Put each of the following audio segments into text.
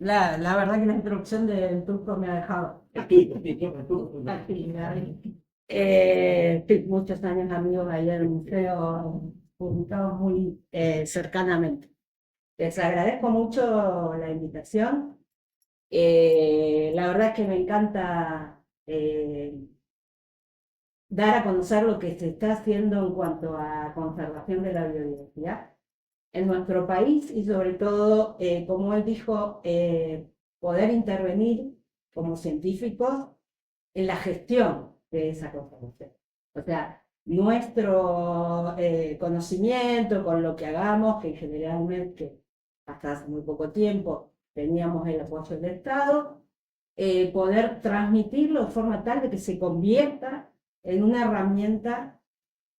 La verdad que la introducción del turco me ha dejado actividad. Sí, muchos años amigos ahí en el museo, publicados muy cercanamente. Les agradezco mucho la invitación. La verdad es que me encanta dar a conocer lo que se está haciendo en cuanto a conservación de la biodiversidad en nuestro país y sobre todo, como él dijo, poder intervenir como científicos en la gestión de esa conservación. O sea, nuestro conocimiento con lo que hagamos, que generalmente hasta hace muy poco tiempo teníamos el apoyo del Estado, poder transmitirlo de forma tal de que se convierta en una herramienta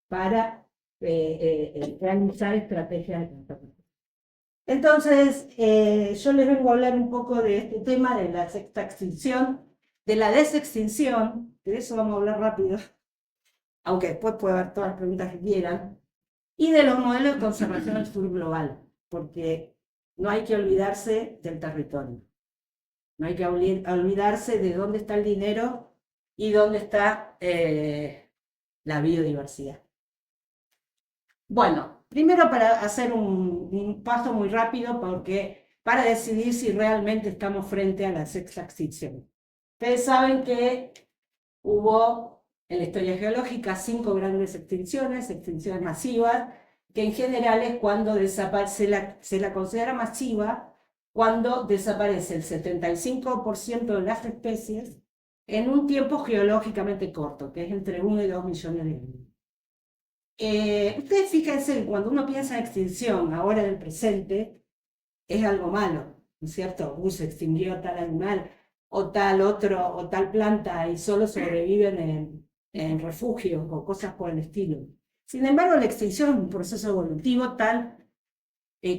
para realizar estrategias de conservación. Entonces, yo les vengo a hablar un poco de este tema de la sexta extinción, de la desextinción, de eso vamos a hablar rápido, aunque después puede haber todas las preguntas que quieran, y de los modelos de conservación del sur global, porque no hay que olvidarse del territorio, no hay que olvidarse de dónde está el dinero y dónde está la biodiversidad. Bueno, primero para hacer un paso muy rápido, porque para decidir si realmente estamos frente a la sexta extinción. Ustedes saben que hubo en la historia geológica 5 grandes extinciones masivas, que en general es cuando se la considera masiva cuando desaparece el 75% de las especies en un tiempo geológicamente corto, que es entre 1 y 2 millones de años. Ustedes fíjense, cuando uno piensa en extinción, ahora en el presente, es algo malo, ¿no es cierto? Se extinguió tal animal, o tal otro, o tal planta, y solo sobreviven en refugios o cosas por el estilo. Sin embargo, la extinción es un proceso evolutivo tal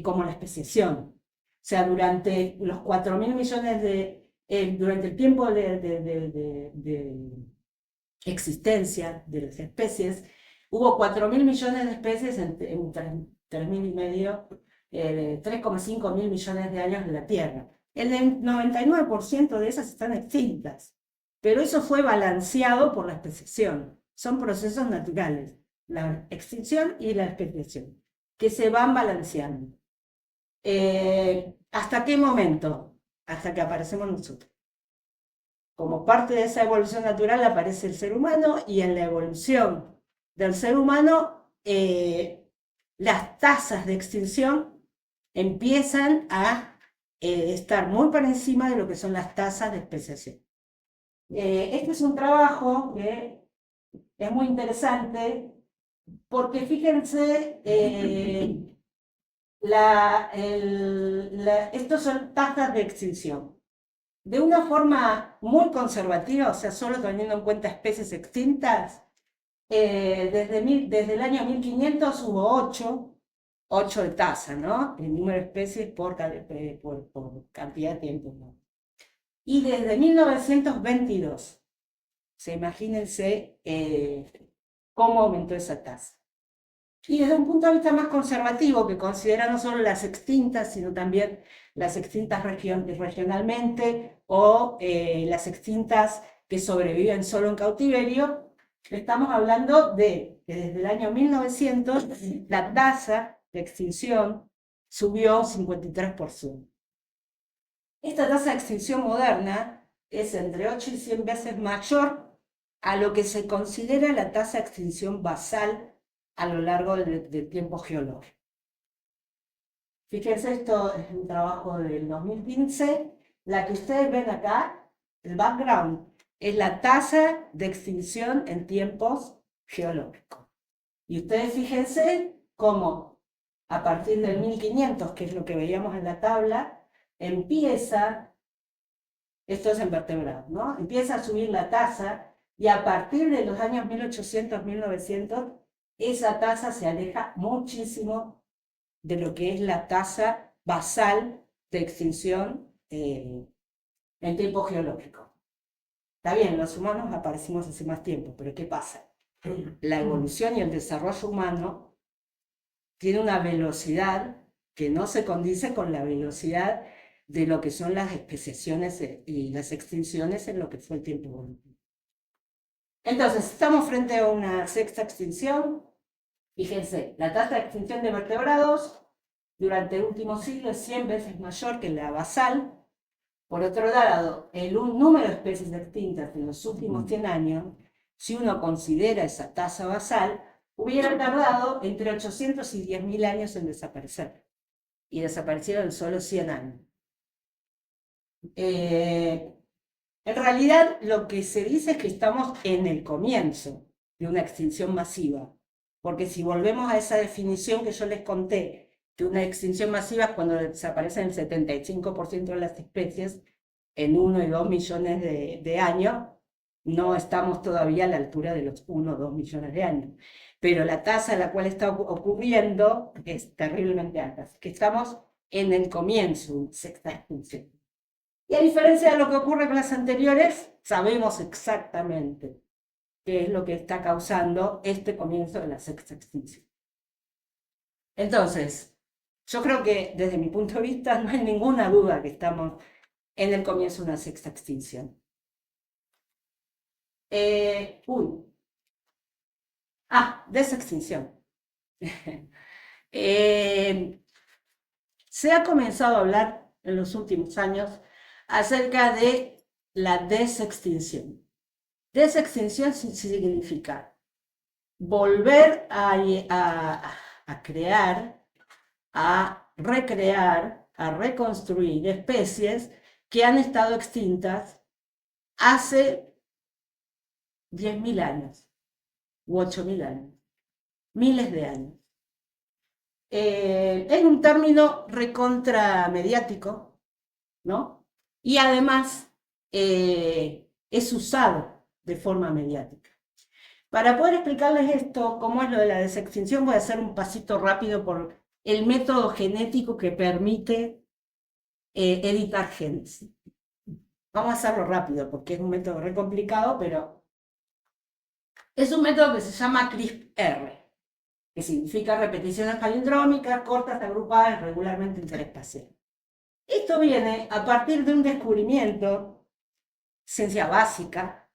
como la especiación. O sea, durante los 4.000 millones durante el tiempo de existencia de las especies, hubo 4.000 millones de especies en 3.000 y medio, 3,5 mil millones de años en la Tierra. El 99% de esas están extintas, pero eso fue balanceado por la especiación. Son procesos naturales, la extinción y la especiación, que se van balanceando. ¿Hasta qué momento? Hasta que aparecemos nosotros. Como parte de esa evolución natural aparece el ser humano, y en la evolución del ser humano las tasas de extinción empiezan a estar muy por encima de lo que son las tasas de especiación. Este es un trabajo que es muy interesante porque fíjense, estos son tasas de extinción. De una forma muy conservativa, o sea, solo teniendo en cuenta especies extintas, desde el año 1500 hubo 8 de tasa, ¿no? El número de especies por cantidad de tiempo, ¿no? Y desde 1922, imagínense cómo aumentó esa tasa. Y desde un punto de vista más conservativo, que considera no solo las extintas, sino también las extintas regionalmente, o las extintas que sobreviven solo en cautiverio, estamos hablando de que desde el año 1900 la tasa de extinción subió 53%. Esta tasa de extinción moderna es entre 8 y 100 veces mayor a lo que se considera la tasa de extinción basal a lo largo del tiempo geológico. Fíjense, esto es un trabajo del 2015. La que ustedes ven acá, el background, es la tasa de extinción en tiempos geológicos. Y ustedes fíjense cómo a partir del 1500, que es lo que veíamos en la tabla, empieza, esto es en vertebrados, ¿no? Empieza a subir la tasa, y a partir de los años 1800, 1900, esa tasa se aleja muchísimo de lo que es la tasa basal de extinción en tiempo geológico. Está bien, los humanos aparecimos hace más tiempo, pero ¿qué pasa? La evolución y el desarrollo humano tiene una velocidad que no se condice con la velocidad de lo que son las especiaciones y las extinciones en lo que fue el tiempo evolutivo. Entonces, estamos frente a una sexta extinción. Fíjense, la tasa de extinción de vertebrados durante el último siglo es 100 veces mayor que la basal. Por otro lado, el número de especies extintas en los últimos 100 años, si uno considera esa tasa basal, hubiera tardado entre 800 y 10.000 años en desaparecer. Y desaparecieron en solo 100 años. En realidad, lo que se dice es que estamos en el comienzo de una extinción masiva. Porque si volvemos a esa definición que yo les conté, que una extinción masiva es cuando desaparecen el 75% de las especies en 1 y 2 millones de años, no estamos todavía a la altura de los 1 o 2 millones de años. Pero la tasa a la cual está ocurriendo es terriblemente alta. Así que estamos en el comienzo de una sexta extinción. Y a diferencia de lo que ocurre con las anteriores, sabemos exactamente qué es lo que está causando este comienzo de la sexta extinción. Entonces, yo creo que desde mi punto de vista no hay ninguna duda que estamos en el comienzo de una sexta extinción. Desextinción. Se ha comenzado a hablar en los últimos años acerca de la desextinción. Desextinción significa volver a crear, a recrear, a reconstruir especies que han estado extintas hace 10.000 años u 8.000 años, miles de años. Es un término recontra mediático, ¿no? Y además es usado de forma mediática. Para poder explicarles esto, cómo es lo de la desextinción, voy a hacer un pasito rápido por el método genético que permite editar genes. Vamos a hacerlo rápido porque es un método re complicado, pero es un método que se llama CRISPR, que significa repeticiones palindrómicas cortas agrupadas regularmente interespacial. Esto viene a partir de un descubrimiento, ciencia básica,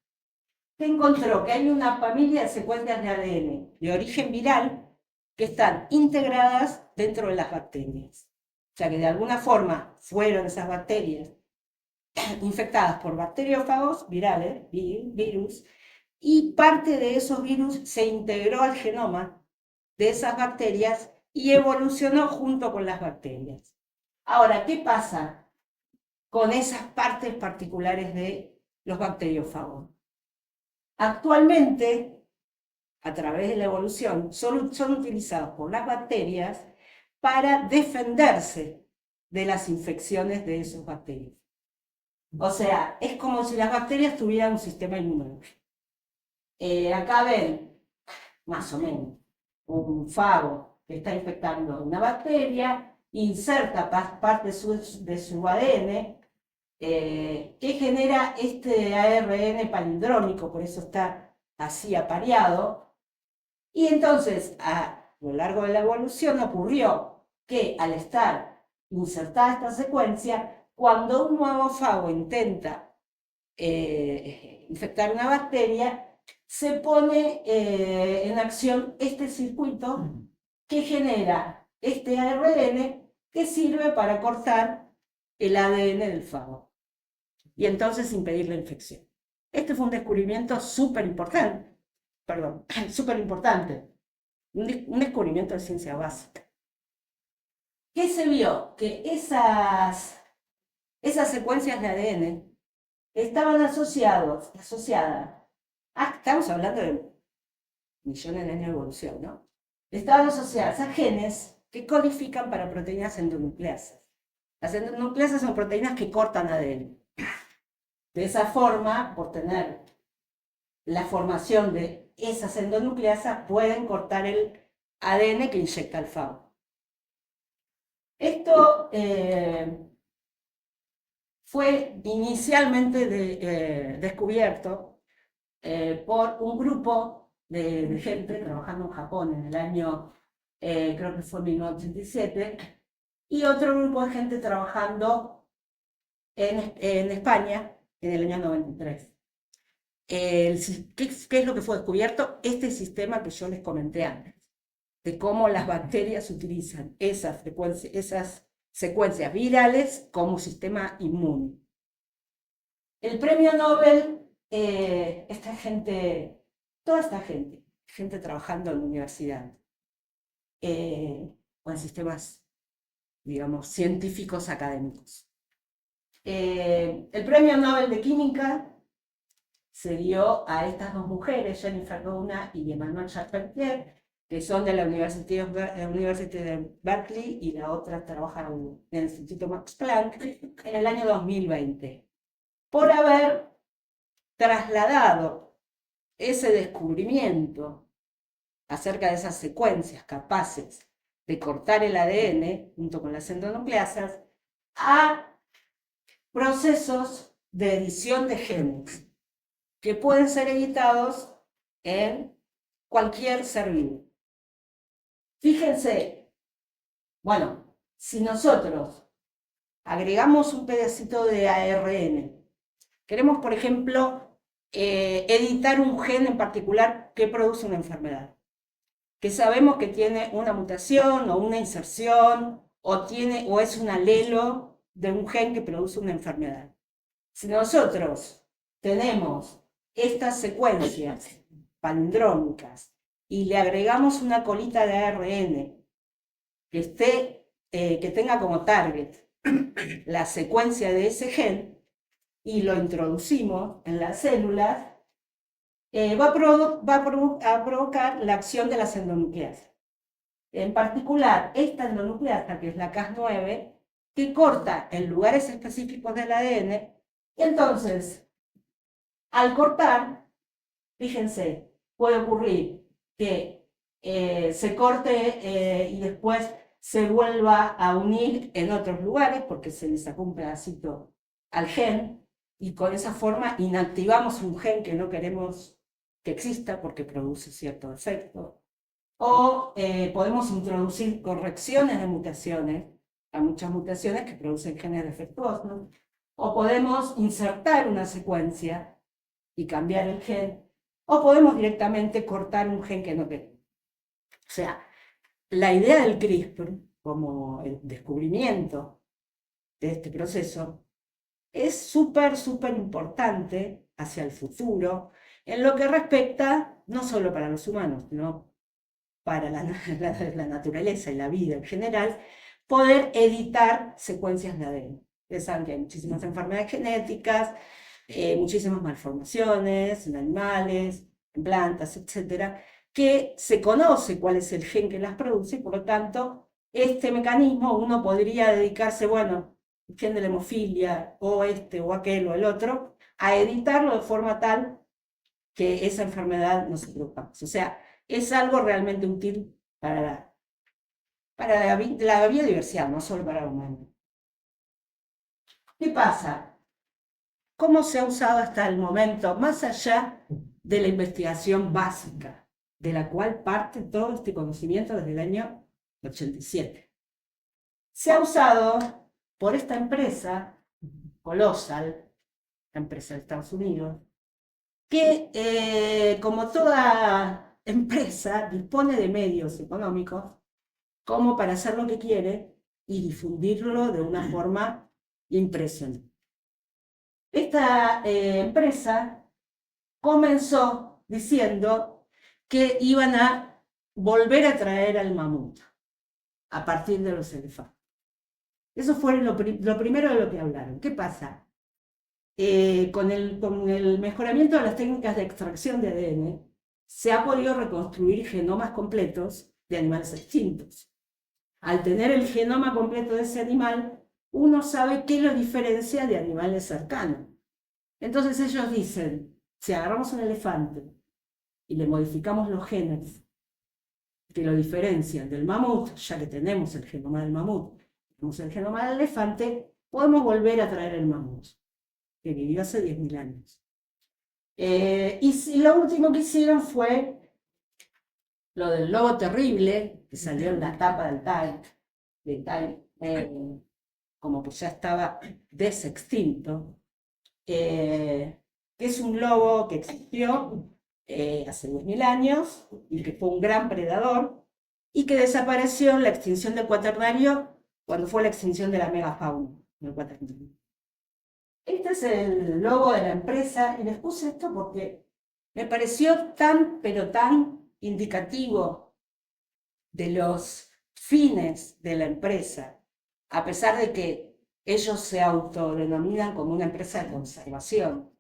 que encontró que hay una familia de secuencias de ADN de origen viral que están integradas dentro de las bacterias. O sea que de alguna forma fueron esas bacterias infectadas por bacteriófagos virales, virus, y parte de esos virus se integró al genoma de esas bacterias y evolucionó junto con las bacterias. Ahora, ¿qué pasa con esas partes particulares de los bacteriófagos? Actualmente, a través de la evolución, son utilizados por las bacterias para defenderse de las infecciones de esos bacterias. O sea, es como si las bacterias tuvieran un sistema inmunológico. Acá ven, más o menos, un fago que está infectando una bacteria, inserta parte de su ADN, que genera este ARN palindrómico, por eso está así apareado. Y entonces, a lo largo de la evolución ocurrió que al estar insertada esta secuencia, cuando un nuevo fago intenta infectar una bacteria, se pone en acción este circuito que genera este ARN que sirve para cortar el ADN del fago y entonces impedir la infección. Este fue un descubrimiento súper importante, un descubrimiento de ciencia básica. ¿Qué se vio? Que esas secuencias de ADN estaban asociadas, estamos hablando de millones de años de evolución, ¿no? Estaban asociadas a genes que codifican para proteínas endonucleasas. Las endonucleasas son proteínas que cortan ADN. De esa forma, por tener la formación de esas endonucleasas, pueden cortar el ADN que inyecta el fago. Esto fue inicialmente descubierto por un grupo de gente trabajando en Japón en el año, creo que fue 1987, y otro grupo de gente trabajando en España en el año 93. ¿Qué es lo que fue descubierto? Este sistema que yo les comenté antes, de cómo las bacterias utilizan esas secuencias virales como sistema inmune. El premio Nobel, toda esta gente trabajando en la universidad, o en sistemas, digamos, científicos académicos. El premio Nobel de Química se dio a estas dos mujeres, Jennifer Doudna y Emmanuelle Charpentier, que son de la Universidad de Berkeley, y la otra trabaja en el Instituto Max Planck, en el año 2020, por haber trasladado ese descubrimiento acerca de esas secuencias capaces de cortar el ADN junto con las endonucleasas a procesos de edición de genes que pueden ser editados en cualquier ser vivo. Fíjense, bueno, si nosotros agregamos un pedacito de ARN, queremos, por ejemplo, editar un gen en particular que produce una enfermedad, que sabemos que tiene una mutación o una inserción o es un alelo de un gen que produce una enfermedad. Si nosotros tenemos estas secuencias palindrómicas y le agregamos una colita de ARN que tenga como target la secuencia de ese gen y lo introducimos en las células, va a provocar la acción de las endonucleasas. En particular, esta endonucleasa, que es la Cas9, que corta en lugares específicos del ADN, y entonces, al cortar, fíjense, puede ocurrir que se corte y después se vuelva a unir en otros lugares, porque se le sacó un pedacito al gen, y con esa forma inactivamos un gen que no queremos que exista porque produce cierto efecto. O podemos introducir correcciones de mutaciones, a muchas mutaciones que producen genes defectuosos, o podemos insertar una secuencia y cambiar el gen, o podemos directamente cortar un gen que no queremos. O sea, la idea del CRISPR, como el descubrimiento de este proceso, es súper importante hacia el futuro, en lo que respecta no solo para los humanos, sino para la naturaleza y la vida en general, poder editar secuencias de ADN. Ustedes saben que hay muchísimas enfermedades genéticas, muchísimas malformaciones en animales, en plantas, etcétera, que se conoce cuál es el gen que las produce, y por lo tanto, este mecanismo uno podría dedicarse, bueno, el gen de la hemofilia, o este, o aquel, o el otro, a editarlo de forma tal que esa enfermedad no se produzca más. O sea, es algo realmente útil para la biodiversidad, no solo para el humano. ¿Qué pasa? ¿Cómo se ha usado hasta el momento, más allá de la investigación básica, de la cual parte todo este conocimiento desde el año 87? Se ha usado por esta empresa, Colossal, la empresa de Estados Unidos, que como toda empresa dispone de medios económicos como para hacer lo que quiere y difundirlo de una forma impresionante. Esta empresa comenzó diciendo que iban a volver a traer al mamut a partir de los elefantes. Eso fue lo primero de lo que hablaron. ¿Qué pasa? Con el mejoramiento de las técnicas de extracción de ADN, se ha podido reconstruir genomas completos de animales extintos. Al tener el genoma completo de ese animal, uno sabe qué lo diferencia de animales cercanos. Entonces ellos dicen, si agarramos un elefante y le modificamos los genes que lo diferencian del mamut, ya que tenemos el genoma del mamut, tenemos el genoma del elefante, podemos volver a traer el mamut, que vivió hace 10.000 años. Y lo último que hicieron fue lo del lobo terrible, que salió en la tapa del Time, como que ya estaba desextinto, que es un lobo que existió hace 10.000 años y que fue un gran predador y que desapareció en la extinción del cuaternario cuando fue la extinción de la megafauna en el cuaternario. Este es el logo de la empresa y les puse esto porque me pareció tan, pero tan indicativo de los fines de la empresa, a pesar de que ellos se autodenominan como una empresa de conservación,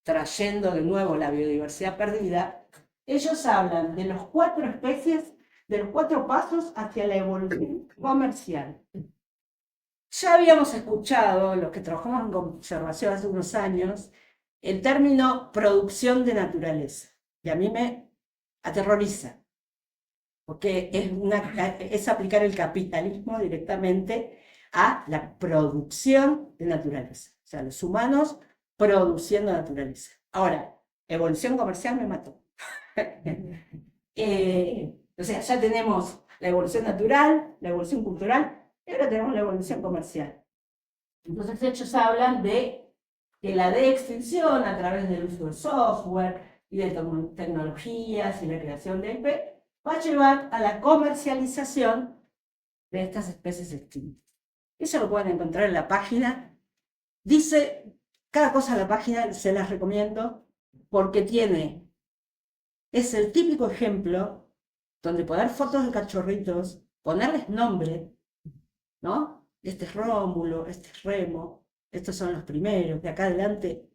trayendo de nuevo la biodiversidad perdida, ellos hablan de los 4 especies, de los 4 pasos hacia la evolución comercial. Ya habíamos escuchado, los que trabajamos en conservación hace unos años, el término producción de naturaleza, y a mí me aterroriza, porque es aplicar el capitalismo directamente a la producción de naturaleza, o sea, los humanos produciendo naturaleza. Ahora, evolución comercial me mató. O sea, ya tenemos la evolución natural, la evolución cultural, y ahora tenemos la evolución comercial. Entonces ellos hablan de que la de extinción a través del uso de software y de tecnologías y la creación de IP va a llevar a la comercialización de estas especies extintas. Eso lo pueden encontrar en la página. Dice cada cosa en la página, se las recomiendo, porque es el típico ejemplo donde poner fotos de cachorritos, ponerles nombre, ¿no? Este es Rómulo, este es Remo, estos son los primeros, de acá adelante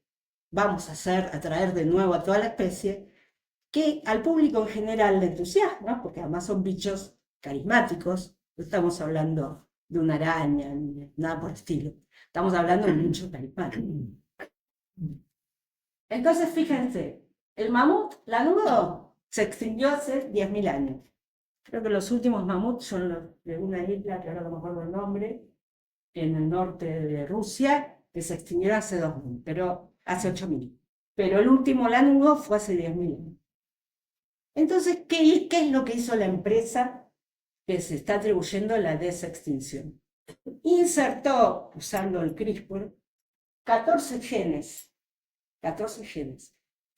vamos a traer de nuevo a toda la especie, que al público en general le entusiasma, porque además son bichos carismáticos, no estamos hablando de una araña, ni nada por el estilo, estamos hablando de un bicho carismático. Entonces, fíjense, el mamut lanudo se extinguió hace 10.000 años. Creo que los últimos mamuts son los de una isla, que ahora no me acuerdo el nombre, en el norte de Rusia, que se extinguieron hace 2.000, pero hace 8.000. Pero el último lanudo fue hace 10.000 años. Entonces, ¿qué es lo que hizo la empresa que se está atribuyendo la desextinción? Insertó, usando el CRISPR, 14 genes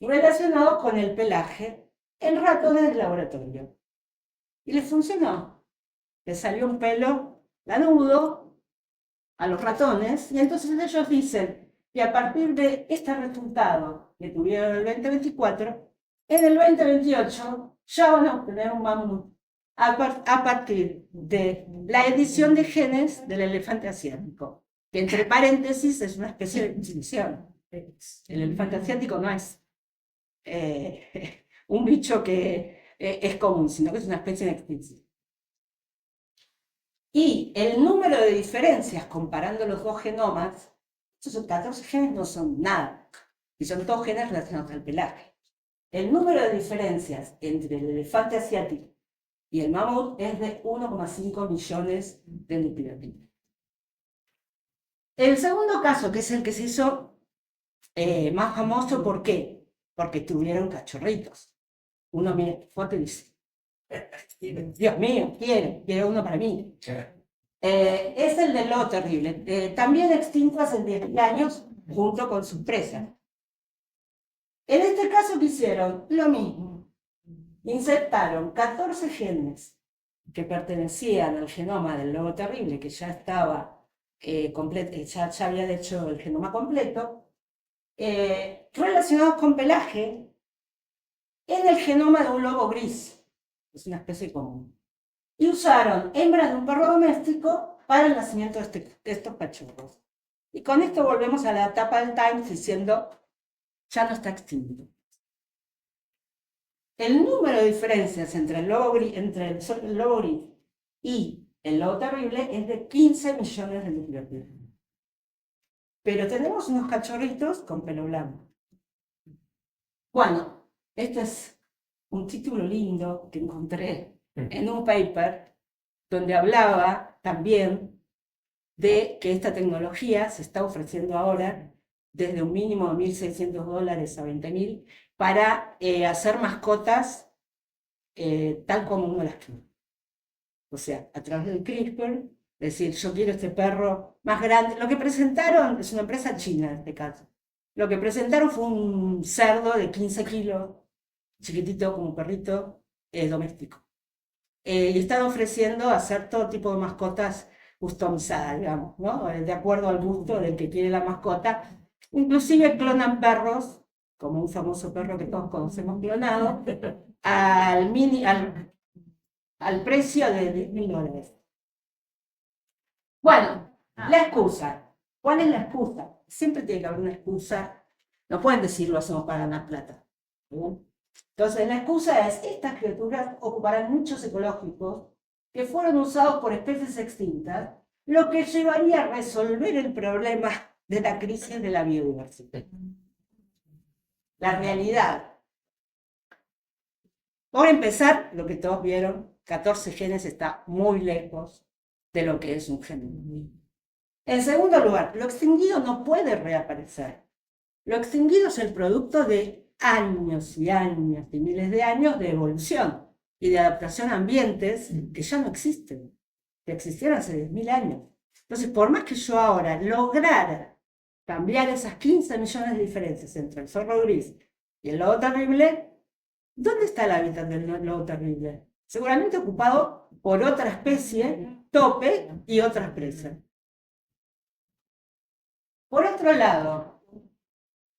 relacionados con el pelaje en ratones de laboratorio. Y les funcionó. Les salió un pelo lanudo a los ratones, y entonces ellos dicen que a partir de este resultado que tuvieron en el 2024, en el 2028 ya van a obtener un mamut a partir de la edición de genes del elefante asiático, que entre paréntesis es una especie de extinción. El elefante asiático no es un bicho que es común, sino que es una especie de extinción. Y el número de diferencias comparando los 2 genomas, esos 14 genes no son nada, y son todos genes relacionados al pelaje. El número de diferencias entre el elefante asiático y el mamut es de 1,5 millones de nucleótidos. El segundo caso, que es el que se hizo más famoso, ¿por qué? Porque tuvieron cachorritos. Uno mira foto y dice, Dios mío, quiero uno para mí. Es el del lobo terrible, también extinto hace 10.000 años junto con sus presas. En este caso, ¿qué hicieron? Lo mismo. Insertaron 14 genes que pertenecían al genoma del lobo terrible, que ya estaba completo, ya había hecho el genoma completo, relacionados con pelaje, en el genoma de un lobo gris, es una especie común. Y usaron hembras de un perro doméstico para el nacimiento de estos cachorros. Y con esto volvemos a la tapa del Times diciendo, ya no está extinto. El número de diferencias entre el lobo gris y el lobo terrible es de 15 millones de nucleótidos. Pero tenemos unos cachorritos con pelo blanco. Bueno, este es un título lindo que encontré en un paper donde hablaba también de que esta tecnología se está ofreciendo ahora desde un mínimo de $1.600 a 20.000 para hacer mascotas tal como uno las quiere. O sea, a través del CRISPR, Es decir, yo quiero este perro más grande. Lo que presentaron es una empresa china en este caso. Lo que presentaron fue un cerdo de 15 kilos, chiquitito como un perrito, doméstico. Y están ofreciendo hacer todo tipo de mascotas customizadas, digamos, ¿no? De acuerdo al gusto del que quiere la mascota. Inclusive clonan perros, como un famoso perro que todos conocemos clonado, al precio de $10.000. Bueno, la excusa. ¿Cuál es la excusa? Siempre tiene que haber una excusa. No pueden decir lo hacemos para ganar plata. ¿Bien? Entonces, la excusa es, estas criaturas ocuparán nichos ecológicos que fueron usados por especies extintas, lo que llevaría a resolver el problema de la crisis de la biodiversidad. La realidad. Por empezar, lo que todos vieron, 14 genes está muy lejos de lo que es un gen. En segundo lugar, lo extinguido no puede reaparecer. Lo extinguido es el producto de años y años y miles de años de evolución y de adaptación a ambientes que ya no existen, que existieron hace 10.000 años. Entonces, por más que yo ahora lograra cambiar esas 15 millones de diferencias entre el zorro gris y el lobo terrible, ¿dónde está el hábitat del lobo terrible? Seguramente ocupado por otra especie, tope y otras presas. Por otro lado,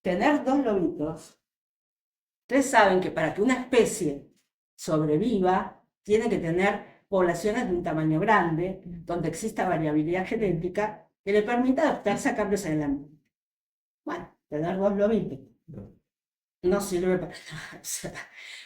tener dos lobitos. Ustedes saben que para que una especie sobreviva, tiene que tener poblaciones de un tamaño grande, donde exista variabilidad genética que le permita adaptarse a cambios en el ambiente. Bueno, tener dos lobitos no sirve para nada. O sea,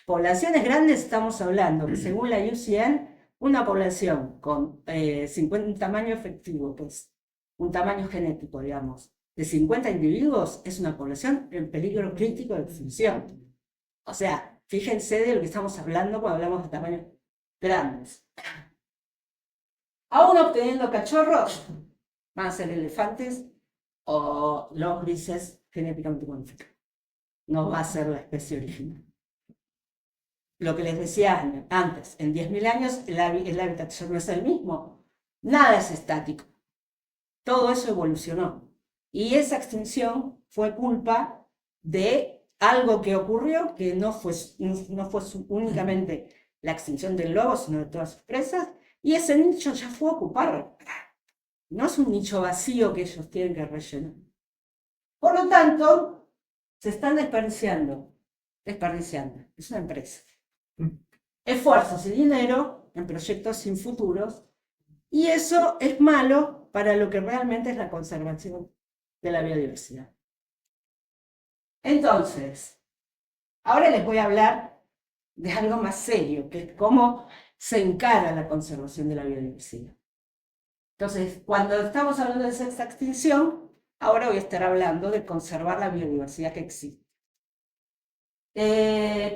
poblaciones grandes estamos hablando, que según la IUCN, una población con un tamaño efectivo, pues un tamaño genético, digamos, de 50 individuos, es una población en peligro crítico de extinción. O sea, fíjense de lo que estamos hablando cuando hablamos de tamaños grandes. Aún obteniendo cachorros, van a ser elefantes o los grises genéticamente modificados. No va a ser la especie original. Lo que les decía antes, en 10.000 años el hábitat ya no es el mismo. Nada es estático. Todo eso evolucionó. Y esa extinción fue culpa de algo que ocurrió, que no fue únicamente la extinción del lobo, sino de todas sus presas, y ese nicho ya fue ocupado. No es un nicho vacío que ellos tienen que rellenar. Por lo tanto, se están desperdiciando, es una empresa. Esfuerzos y dinero en proyectos sin futuros, y eso es malo para lo que realmente es la conservación de la biodiversidad. Entonces, ahora les voy a hablar de algo más serio, que es cómo se encara la conservación de la biodiversidad. Entonces, cuando estamos hablando de sexta extinción, ahora voy a estar hablando de conservar la biodiversidad que existe.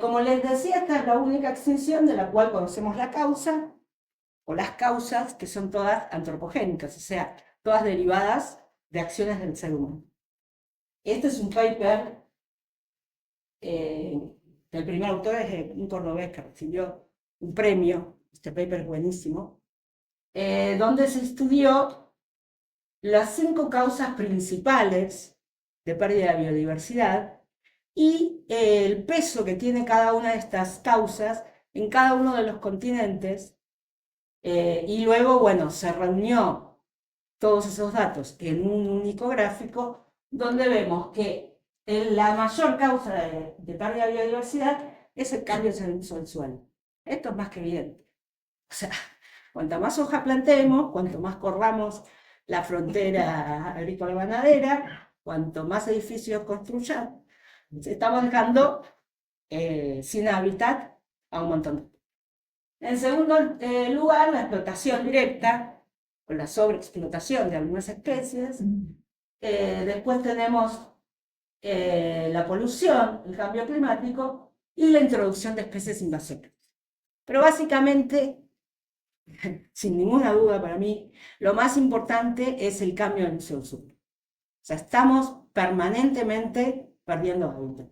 Como les decía, esta es la única extinción de la cual conocemos la causa, o las causas, que son todas antropogénicas, o sea, todas derivadas de acciones del ser humano. Este es un paper, el primer autor es un cordobés que recibió un premio, este paper es buenísimo, donde se estudió las 5 causas principales de pérdida de biodiversidad y el peso que tiene cada una de estas causas en cada uno de los continentes, y luego, bueno, se reunió todos esos datos en un único gráfico donde vemos que la mayor causa de pérdida de biodiversidad es el cambio en el uso del suelo. Esto es más que evidente. O sea, cuanto más hoja plantemos, cuanto más corramos la frontera agrícola-ganadera, cuanto más edificios construyamos, estamos dejando sin hábitat a un montón de... En segundo lugar, la explotación directa o la sobreexplotación de algunas especies. Después tenemos la polución, el cambio climático y la introducción de especies invasoras. Pero básicamente, sin ninguna duda para mí, lo más importante es el cambio en el uso del suelo. O sea, estamos permanentemente perdiendo hábitat.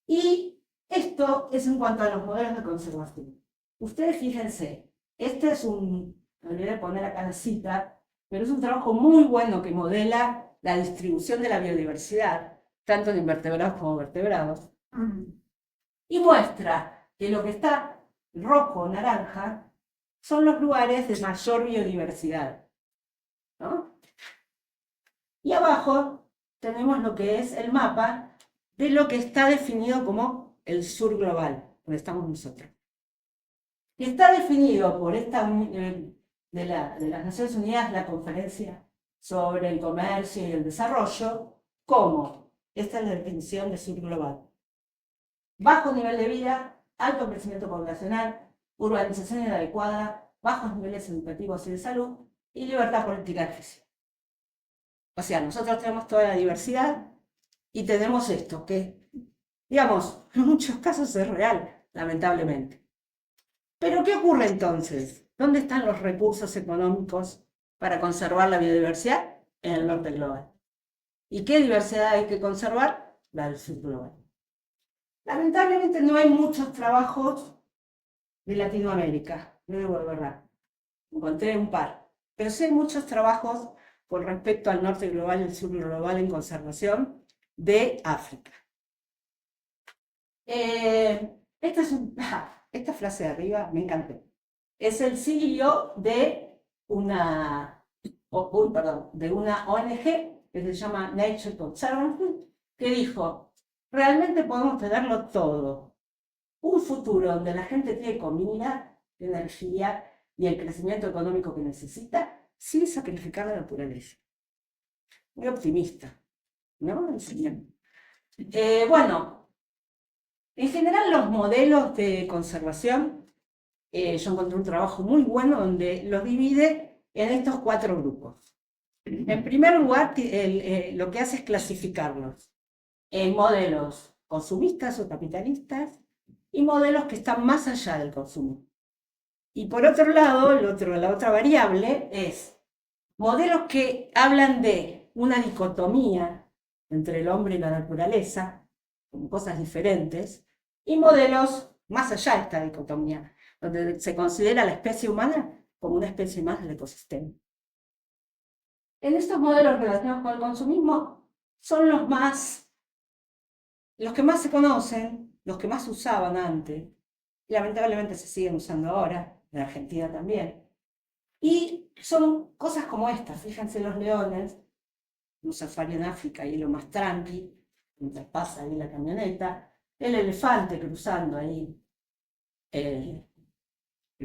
Y esto es en cuanto a los modelos de conservación. Ustedes fíjense, este es un me olvidé de poner acá la cita, pero es un trabajo muy bueno que modela la distribución de la biodiversidad, tanto en invertebrados como vertebrados, y muestra que lo que está rojo o naranja son los lugares de mayor biodiversidad, ¿no? Y abajo tenemos lo que es el mapa de lo que está definido como el sur global, donde estamos nosotros. Y está definido por esta de las Naciones Unidas, la Conferencia sobre el Comercio y el Desarrollo, como, esta es la definición de sur global: bajo nivel de vida, alto crecimiento poblacional, urbanización inadecuada, bajos niveles educativos y de salud, y libertad política de expresión. O sea, nosotros tenemos toda la diversidad y tenemos esto, que, digamos, en muchos casos es real, lamentablemente. Pero ¿qué ocurre entonces? ¿Dónde están los recursos económicos para conservar la biodiversidad? En el norte global. ¿Y qué diversidad hay que conservar? La del sur global. Lamentablemente no hay muchos trabajos de Latinoamérica, no digo de verdad. Encontré un par. Pero sí hay muchos trabajos con respecto al norte global y el sur global en conservación de África. Esta frase de arriba me encantó. Es el CEO de una ONG que se llama Nature Conservancy, que dijo: realmente podemos tenerlo todo. Un futuro donde la gente tiene comida, energía y el crecimiento económico que necesita, sin sacrificar la naturaleza. Muy optimista, ¿no? Bueno, en general los modelos de conservación, yo encontré un trabajo muy bueno donde los divide en estos 4 grupos. En primer lugar, lo que hace es clasificarlos en modelos consumistas o capitalistas y modelos que están más allá del consumo. Y por otro lado, la otra variable es modelos que hablan de una dicotomía entre el hombre y la naturaleza, como cosas diferentes, y modelos más allá de esta dicotomía, donde se considera la especie humana como una especie más del ecosistema. En estos modelos relacionados con el consumismo son los que más se conocen, los que más se usaban antes, y lamentablemente se siguen usando ahora, en Argentina también. Y son cosas como estas, fíjense los leones, un safari en África y lo más tranqui, mientras pasa ahí la camioneta, el elefante cruzando ahí,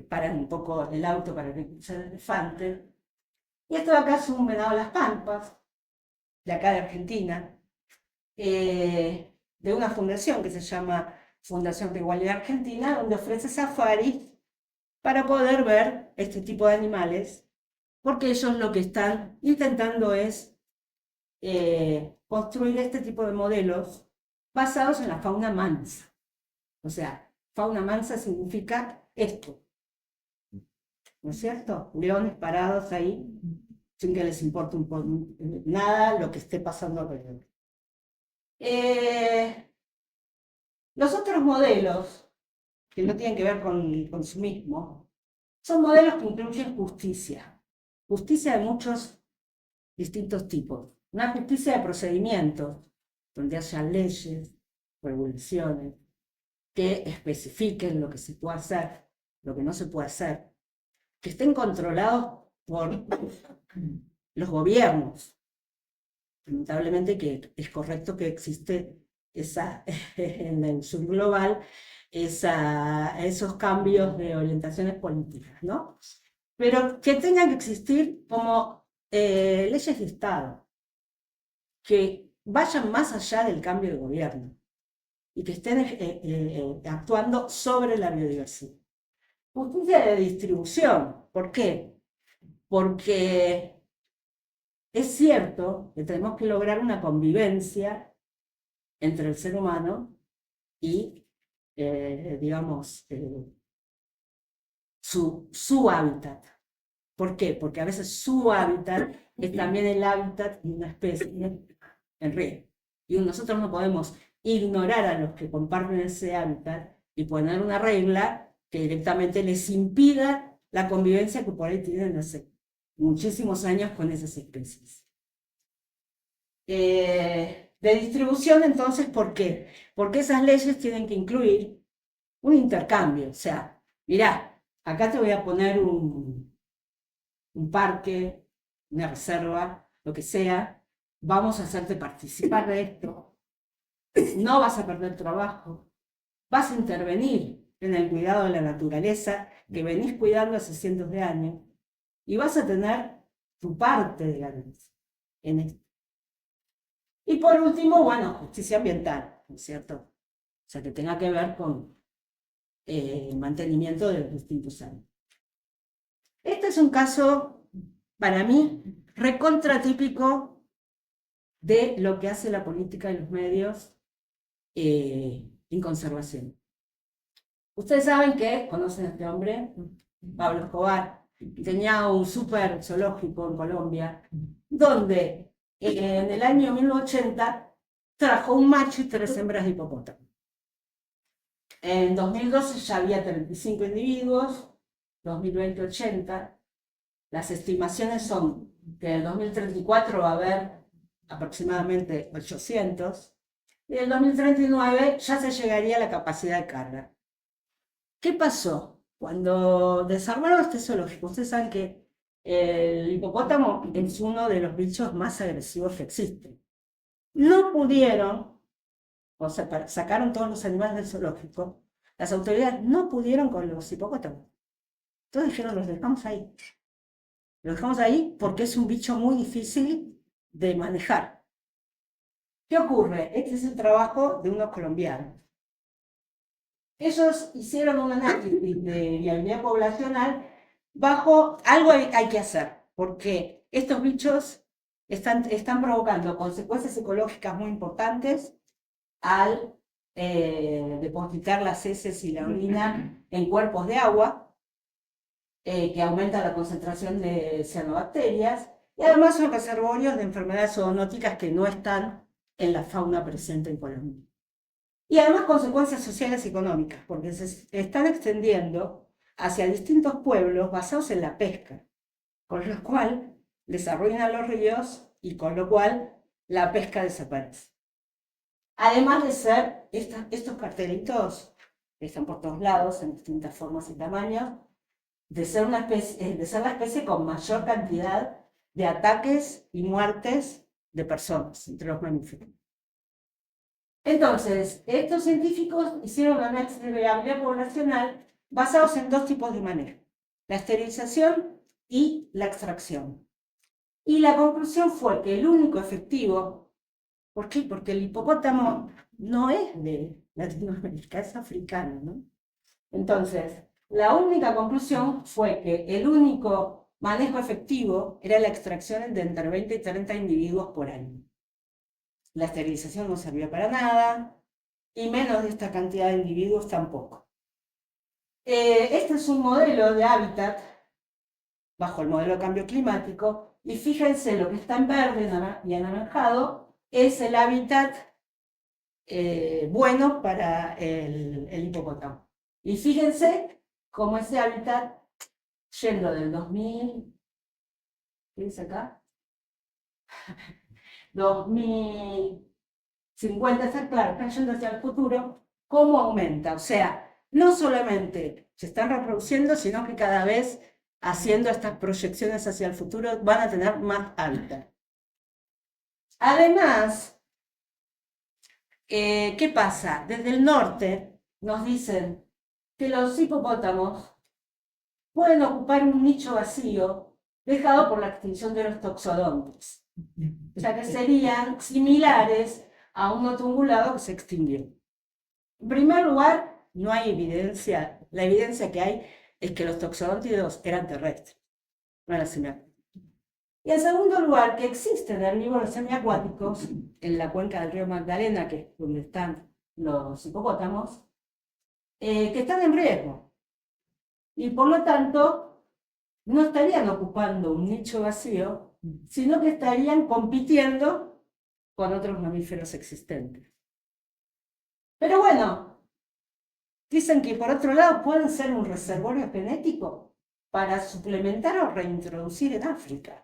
paran un poco el auto para que cruce el elefante. Y esto de acá es un venado de las Pampas, de acá de Argentina, de una fundación que se llama Fundación de Igualdad Argentina, donde ofrece safaris para poder ver este tipo de animales, porque ellos lo que están intentando es construir este tipo de modelos basados en la fauna mansa. O sea, fauna mansa significa esto, ¿no es cierto? Leones parados ahí, sin que les importe nada lo que esté pasando alrededor. Los otros modelos, que no tienen que ver con el consumismo, son modelos que incluyen justicia. Justicia de muchos distintos tipos. Una justicia de procedimientos, donde haya leyes, regulaciones, que especifiquen lo que se puede hacer, lo que no se puede hacer, que estén controlados por los gobiernos. Lamentablemente que es correcto que existe en el sur global esos cambios de orientaciones políticas, ¿no? Pero que tengan que existir como leyes de Estado, que vayan más allá del cambio de gobierno y que estén actuando sobre la biodiversidad. Justicia de distribución, ¿por qué? Porque es cierto que tenemos que lograr una convivencia entre el ser humano y, digamos, su hábitat. ¿Por qué? Porque a veces su hábitat es también el hábitat de una especie en riesgo. Y nosotros no podemos ignorar a los que comparten ese hábitat y poner una regla que directamente les impida la convivencia que por ahí tienen hace muchísimos años con esas especies. De distribución, entonces, ¿por qué? Porque esas leyes tienen que incluir un intercambio. O sea, mirá, acá te voy a poner un parque, una reserva, lo que sea, vamos a hacerte participar de esto, no vas a perder trabajo, vas a intervenir en el cuidado de la naturaleza que venís cuidando hace cientos de años y vas a tener tu parte de ganancia en esto. Y por último, bueno, justicia ambiental, ¿no es cierto? O sea, que tenga que ver con el mantenimiento de los distintos años. Este es un caso, para mí, recontratípico de lo que hace la política de los medios en conservación. Ustedes saben que, conocen a este hombre, Pablo Escobar, tenía un super zoológico en Colombia, donde en el año 1980 trajo un macho y 3 hembras de hipopótamo. En 2012 ya había 35 individuos, 2020 80. Las estimaciones son que en el 2034 va a haber aproximadamente 800, y en el 2039 ya se llegaría a la capacidad de carga. ¿Qué pasó? Cuando desarmaron este zoológico, ustedes saben que el hipopótamo es uno de los bichos más agresivos que existen. No pudieron, o sea, sacaron todos los animales del zoológico, las autoridades no pudieron con los hipopótamos. Entonces dijeron, los dejamos ahí. Los dejamos ahí porque es un bicho muy difícil de manejar. ¿Qué ocurre? Este es el trabajo de unos colombianos. Ellos hicieron un análisis de viabilidad poblacional bajo algo hay que hacer, porque estos bichos están provocando consecuencias ecológicas muy importantes al depositar las heces y la orina en cuerpos de agua, que aumenta la concentración de cianobacterias, y además son reservorios de enfermedades zoonóticas que no están en la fauna presente en Colombia. Y además consecuencias sociales y económicas, porque se están extendiendo hacia distintos pueblos basados en la pesca, con lo cual les arruinan los ríos y con lo cual la pesca desaparece. Además de ser estos cartelitos que están por todos lados en distintas formas y tamaños, de ser la especie con mayor cantidad de ataques y muertes de personas entre los mamíferos. Entonces, estos científicos hicieron un análisis de viabilidad poblacional basados en 2 tipos de manejo: la esterilización y la extracción. Y la conclusión fue que el único efectivo, ¿por qué? Porque el hipopótamo no es de Latinoamérica, es africano, ¿no? Entonces, la única conclusión fue que el único manejo efectivo era la extracción de entre 20 y 30 individuos por año. La esterilización no servía para nada, y menos de esta cantidad de individuos tampoco. Este es un modelo de hábitat bajo el modelo de cambio climático, y fíjense, lo que está en verde y anaranjado es el hábitat bueno para el hipopótamo. Y fíjense cómo ese hábitat, yendo del 2000, ¿qué dice acá? 2050, está claro, está yendo hacia el futuro, cómo aumenta. O sea, no solamente se están reproduciendo, sino que cada vez haciendo estas proyecciones hacia el futuro van a tener más hábitat. Además, ¿qué pasa? Desde el norte nos dicen que los hipopótamos pueden ocupar un nicho vacío dejado por la extinción de los toxodontes, o sea que serían similares a un otro ungulado que se extinguió. En primer lugar, no hay evidencia, la evidencia que hay es que los toxodóntidos eran terrestres, no eran semiacuáticos. Y en segundo lugar, que existen herbívoros semiacuáticos en la cuenca del río Magdalena, que es donde están los hipopótamos, que están en riesgo. Y por lo tanto, no estarían ocupando un nicho vacío, sino que estarían compitiendo con otros mamíferos existentes. Pero bueno, dicen que por otro lado pueden ser un reservorio genético para suplementar o reintroducir en África.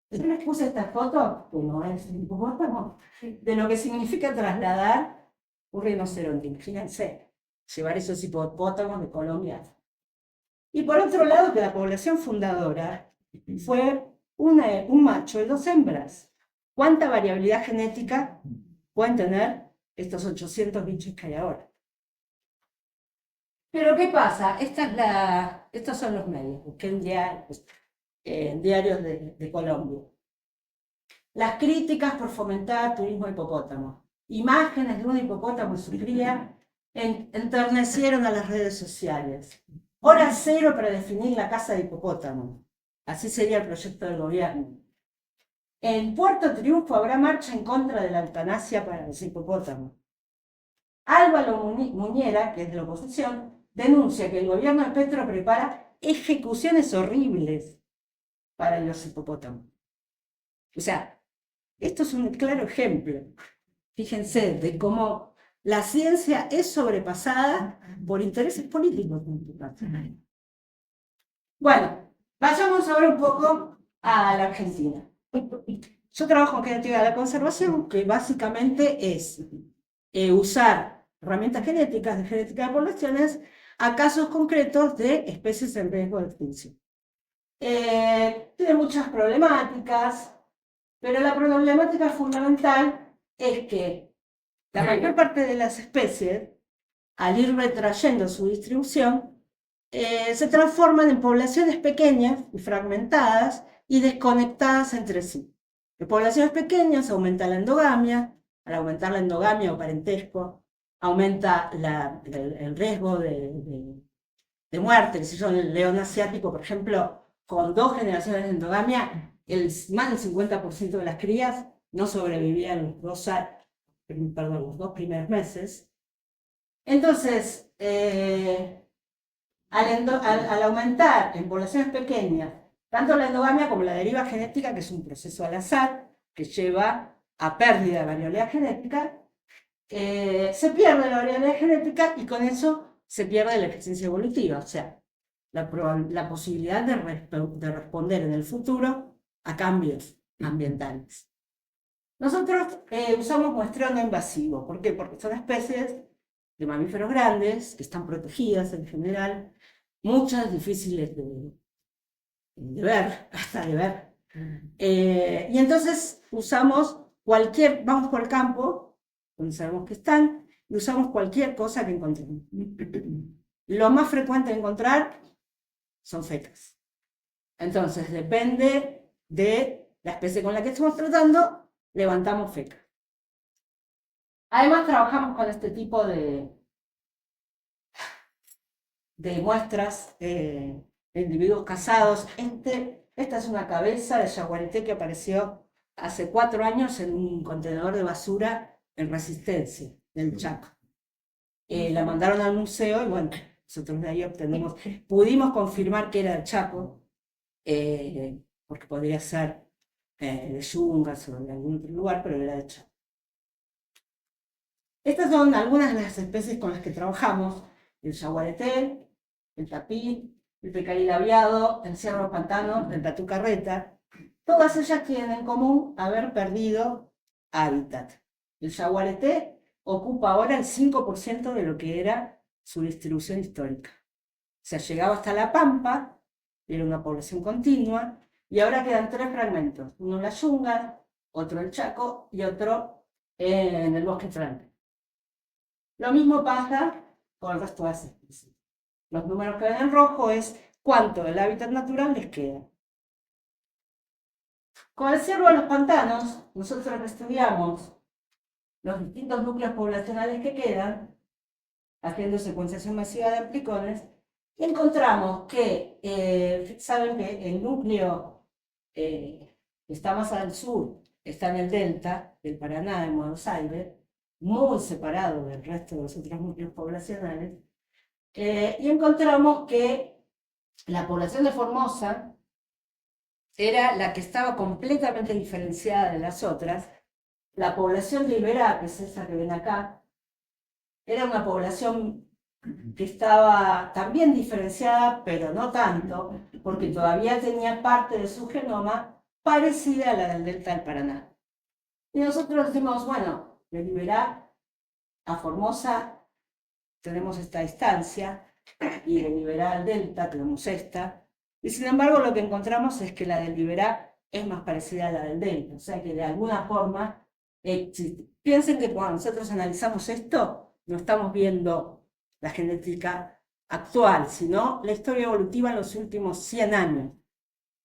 Yo les puse esta foto, que no es un hipopótamo, de lo que significa trasladar un rinoceronte. Imagínense, llevar esos hipopótamos de Colombia. Y por otro lado, que la población fundadora fue un macho y 2 hembras. ¿Cuánta variabilidad genética pueden tener estos 800 bichos que hay ahora? Pero ¿qué pasa? Estos son los medios, busqué en diarios de Colombia. Las críticas por fomentar turismo hipopótamo. Imágenes de un hipopótamo y su cría enternecieron a las redes sociales. Hora cero para definir la casa de hipopótamo. Así sería el proyecto del gobierno. En Puerto Triunfo habrá marcha en contra de la eutanasia para los hipopótamos. Álvaro Muñera, que es de la oposición, denuncia que el gobierno de Petro prepara ejecuciones horribles para los hipopótamos. O sea, esto es un claro ejemplo, fíjense, de cómo la ciencia es sobrepasada por intereses políticos. Bueno, vayamos ahora un poco a la Argentina. Yo trabajo en genética de la conservación, que básicamente es usar herramientas genéticas de genética de poblaciones a casos concretos de especies en riesgo de extinción. Tiene muchas problemáticas, pero la problemática fundamental es que la mayor parte de las especies, al ir retrayendo su distribución, se transforman en poblaciones pequeñas y fragmentadas y desconectadas entre sí. En poblaciones pequeñas aumenta la endogamia, al aumentar la endogamia o parentesco, aumenta el riesgo de muerte. El león asiático, por ejemplo, con 2 generaciones de endogamia, más del 50% de las crías no sobrevivían los 2 primeros meses. Entonces, al aumentar en poblaciones pequeñas, tanto la endogamia como la deriva genética, que es un proceso al azar, que lleva a pérdida de variabilidad genética, se pierde la variabilidad genética y con eso se pierde la eficiencia evolutiva, o sea, la posibilidad de responder en el futuro a cambios ambientales. Nosotros usamos muestreo no invasivo. ¿Por qué? Porque son especies de mamíferos grandes, que están protegidas en general, muchas difíciles de ver, hasta de ver. Y entonces vamos por el campo, donde sabemos que están, y usamos cualquier cosa que encontremos. Lo más frecuente de encontrar son fecas. Entonces, depende de la especie con la que estamos tratando, levantamos feca. Además, trabajamos con este tipo de muestras de individuos cazados. Esta es una cabeza de yaguareté que apareció hace 4 años en un contenedor de basura en Resistencia, del Chaco. La mandaron al museo y bueno, nosotros de ahí pudimos confirmar que era del Chaco, porque podría ser de Yungas o de algún otro lugar, pero era de Chaco. Estas son algunas de las especies con las que trabajamos: el yaguareté, el tapí, el pecarí labiado, el ciervo pantano, el tatú carreta. Todas ellas tienen en común haber perdido hábitat. El yaguareté ocupa ahora el 5% de lo que era su distribución histórica. Se ha llegado hasta la Pampa, era una población continua, y ahora quedan 3 fragmentos: uno en la Yunga, otro en el Chaco y otro en el bosque franco. Lo mismo pasa con el resto de las especies. Los números que ven en rojo es cuánto del hábitat natural les queda. Con el ciervo de los pantanos, nosotros estudiamos los distintos núcleos poblacionales que quedan, haciendo secuenciación masiva de aplicones, y encontramos que, saben que el núcleo que está más al sur está en el delta del Paraná, en Buenos Aires, muy separado del resto de los otros núcleos poblacionales, y encontramos que la población de Formosa era la que estaba completamente diferenciada de las otras. La población de Iberá, que es esa que ven acá, era una población que estaba también diferenciada, pero no tanto, porque todavía tenía parte de su genoma parecida a la del delta del Paraná. Y nosotros decimos, bueno, de Liberá a Formosa tenemos esta distancia, y de Liberá al delta tenemos esta, y sin embargo lo que encontramos es que la del Liberá es más parecida a la del delta, o sea que de alguna forma existe. Piensen que cuando nosotros analizamos esto, no estamos viendo la genética actual, sino la historia evolutiva en los últimos 100 años.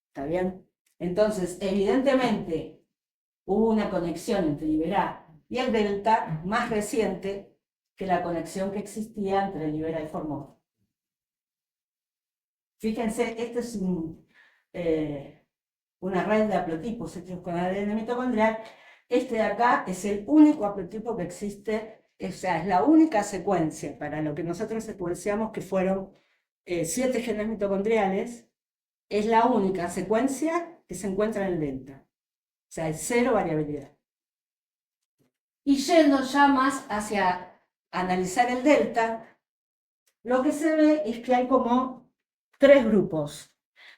¿Está bien? Entonces, evidentemente, hubo una conexión entre Liberá y el delta más reciente que la conexión que existía entre Liberá y Formosa. Fíjense, esta es una red de haplotipos hechos con ADN mitocondrial. Este de acá es el único haplotipo que existe, o sea, es la única secuencia para lo que nosotros secuenciamos, que fueron 7 genes mitocondriales, es la única secuencia que se encuentra en el delta. O sea, hay 0 variabilidad. Y yendo ya más hacia analizar el delta, lo que se ve es que hay como 3 grupos.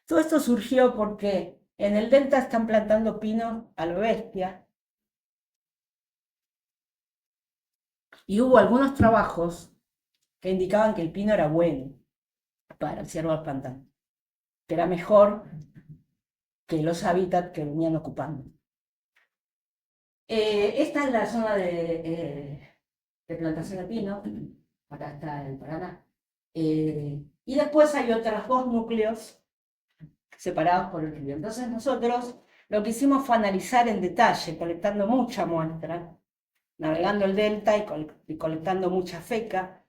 Todo esto surgió porque en el delta están plantando pino a lo bestia, y hubo algunos trabajos que indicaban que el pino era bueno para el ciervo del pantano, que era mejor que los hábitats que venían ocupando. Esta es la zona de plantación de pino, acá está el Paraná. Y después hay otros 2 núcleos separados por el río. Entonces nosotros lo que hicimos fue analizar en detalle, colectando mucha muestra, navegando el delta y colectando mucha feca,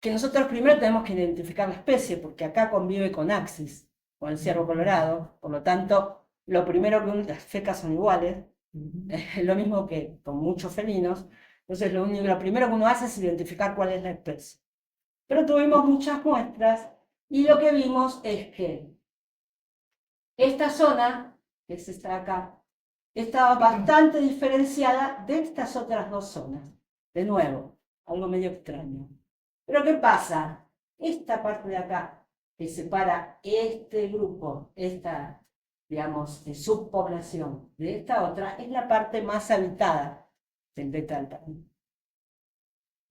que nosotros primero tenemos que identificar la especie, porque acá convive con Axis, con el ciervo colorado, por lo tanto, lo primero que las fecas son iguales, es lo mismo que con muchos felinos, entonces lo primero que uno hace es identificar cuál es la especie. Pero tuvimos muchas muestras y lo que vimos es que esta zona, que es esta de acá, estaba bastante diferenciada de estas otras 2 zonas. De nuevo, algo medio extraño. Pero ¿qué pasa? Esta parte de acá, que separa este grupo, esta, digamos, subpoblación de esta otra, es la parte más habitada del delta del Paraná.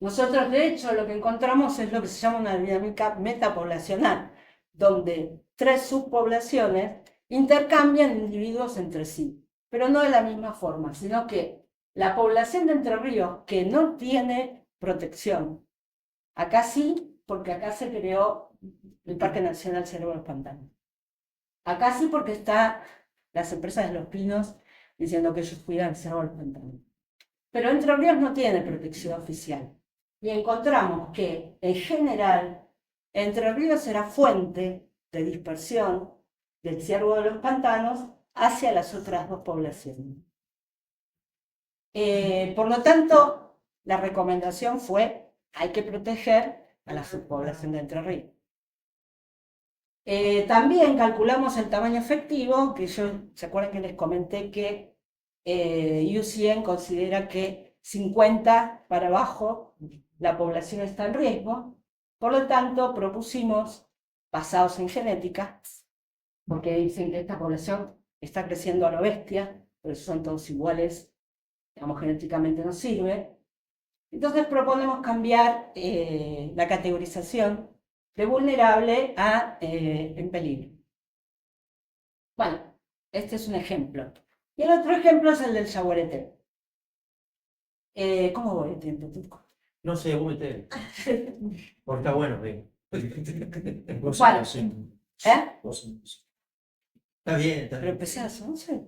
Nosotros, de hecho, lo que encontramos es lo que se llama una dinámica metapoblacional, donde 3 subpoblaciones intercambian individuos entre sí, pero no de la misma forma, sino que la población de Entre Ríos, que no tiene protección, acá sí, porque acá se creó el Parque Nacional Cerro de los Pantanos. Acá sí, porque están las empresas de los pinos diciendo que ellos cuidan el Cerro de los Pantanos. Pero Entre Ríos no tiene protección oficial. Y encontramos que, en general, Entre Ríos era fuente de dispersión del ciervo de los pantanos hacia las otras 2 poblaciones. Por lo tanto, la recomendación fue: hay que proteger a la subpoblación de Entre Ríos. También calculamos el tamaño efectivo, que ¿se acuerdan que les comenté que IUCN considera que 50 para abajo la población está en riesgo? Por lo tanto, propusimos, basados en genética, porque dicen que esta población está creciendo a lo bestia, por eso son todos iguales, digamos, genéticamente no sirve. Entonces proponemos cambiar la categorización de vulnerable a en peligro. Bueno, este es un ejemplo. Y el otro ejemplo es el del yaguareté. ¿Cómo voy de tiempo, Turco? No sé, VT. Porque está bueno, digo. Bueno, ¿eh? Está bien, está Pero bien. empecé a las 11.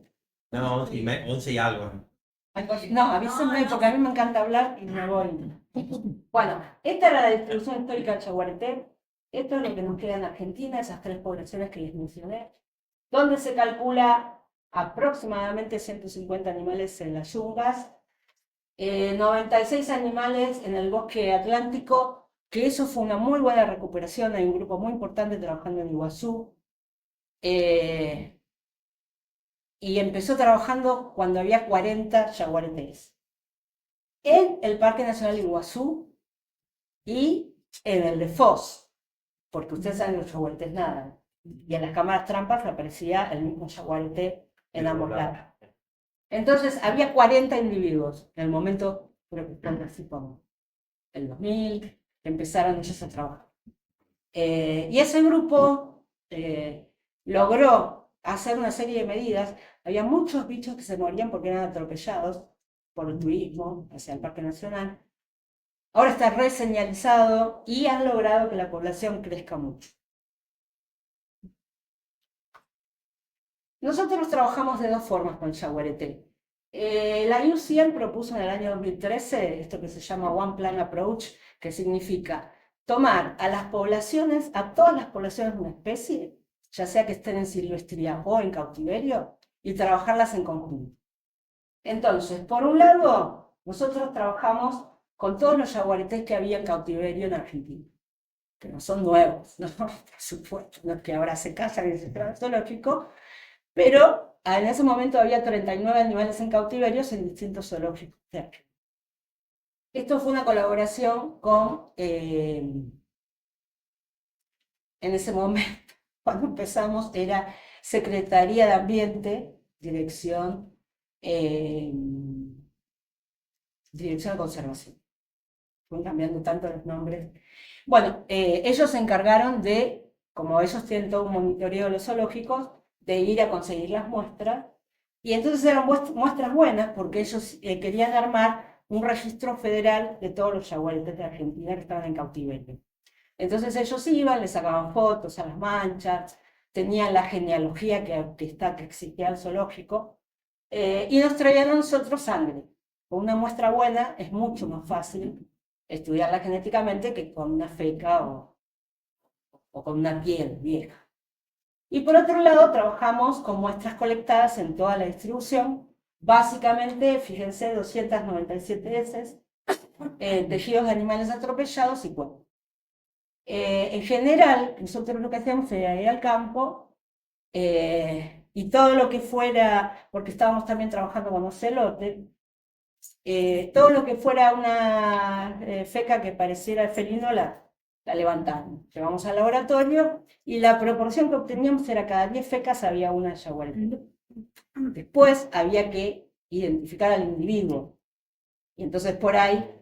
No, 11 y algo. No, avísenme, porque a mí me encanta hablar y me voy. Bueno, esta era la distribución histórica del yaguareté. Esto es lo que nos queda en Argentina, esas 3 poblaciones que les mencioné, donde se calcula aproximadamente 150 animales en las yungas, 96 animales en el bosque atlántico, que eso fue una muy buena recuperación. Hay un grupo muy importante trabajando en Iguazú, y empezó trabajando cuando había 40 yaguaretés en el Parque Nacional Iguazú y en el de Foz, porque ustedes saben que los yaguaretés nadan, y en las cámaras trampas aparecía el mismo yaguareté en ambos lados. Entonces había 40 individuos en el momento, creo que fue así como el 2000, que empezaron ellos a trabajar. Y ese grupo logró hacer una serie de medidas. Había muchos bichos que se morían porque eran atropellados por el turismo hacia el Parque Nacional. Ahora está reseñalizado y han logrado que la población crezca mucho. Nosotros trabajamos de dos formas con el yaguareté. La UCN propuso en el año 2013 esto que se llama One Plan Approach, que significa tomar a las poblaciones, a todas las poblaciones de una especie, ya sea que estén en silvestría o en cautiverio, y trabajarlas en conjunto. Entonces, por un lado, nosotros trabajamos con todos los yaguaretés que había en cautiverio en Argentina, que no son nuevos, ¿no? Por supuesto, no es que ahora se casan en el sistema zoológico, pero en ese momento había 39 animales en cautiverio en distintos zoológicos. Esto fue una colaboración con, en ese momento, cuando empezamos, era Secretaría de Ambiente, Dirección de Conservación. Fueron cambiando tanto los nombres. Bueno, ellos se encargaron de, como ellos tienen todo un monitoreo de los zoológicos, de ir a conseguir las muestras, y entonces eran muestras buenas porque ellos querían armar un registro federal de todos los yaguaretés de Argentina que estaban en cautiverio. Entonces ellos iban, les sacaban fotos a las manchas, tenían la genealogía que existía el zoológico, y nos traían a nosotros sangre. Con una muestra buena es mucho más fácil estudiarla genéticamente que con una feca o con una piel vieja. Y por otro lado, trabajamos con muestras colectadas en toda la distribución, básicamente, fíjense, 297 heces, tejidos de animales atropellados y cuerpos. En general, nosotros lo que hacíamos era ir al campo y todo lo que fuera, porque estábamos también trabajando con ocelotes, todo lo que fuera una feca que pareciera felino la levantamos. Llevamos al laboratorio y la proporción que obteníamos era cada 10 fecas había una yaguareté. Después había que identificar al individuo. Y entonces por ahí,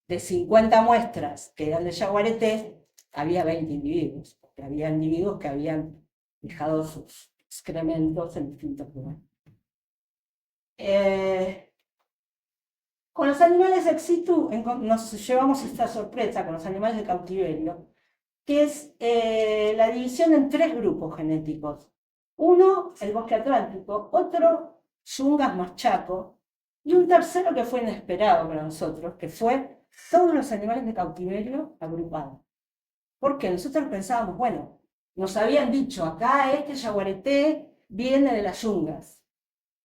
de 50 muestras que eran de yaguareté, había 20 individuos. Porque había individuos que habían dejado sus excrementos en distintos lugares. Con los animales ex situ nos llevamos esta sorpresa con los animales de cautiverio, que es la división en 3 grupos genéticos. Uno, el bosque atlántico, otro, yungas más chaco, y un tercero que fue inesperado para nosotros, que fue todos los animales de cautiverio agrupados. Porque nosotros pensábamos, bueno, nos habían dicho, acá este yaguareté viene de las yungas,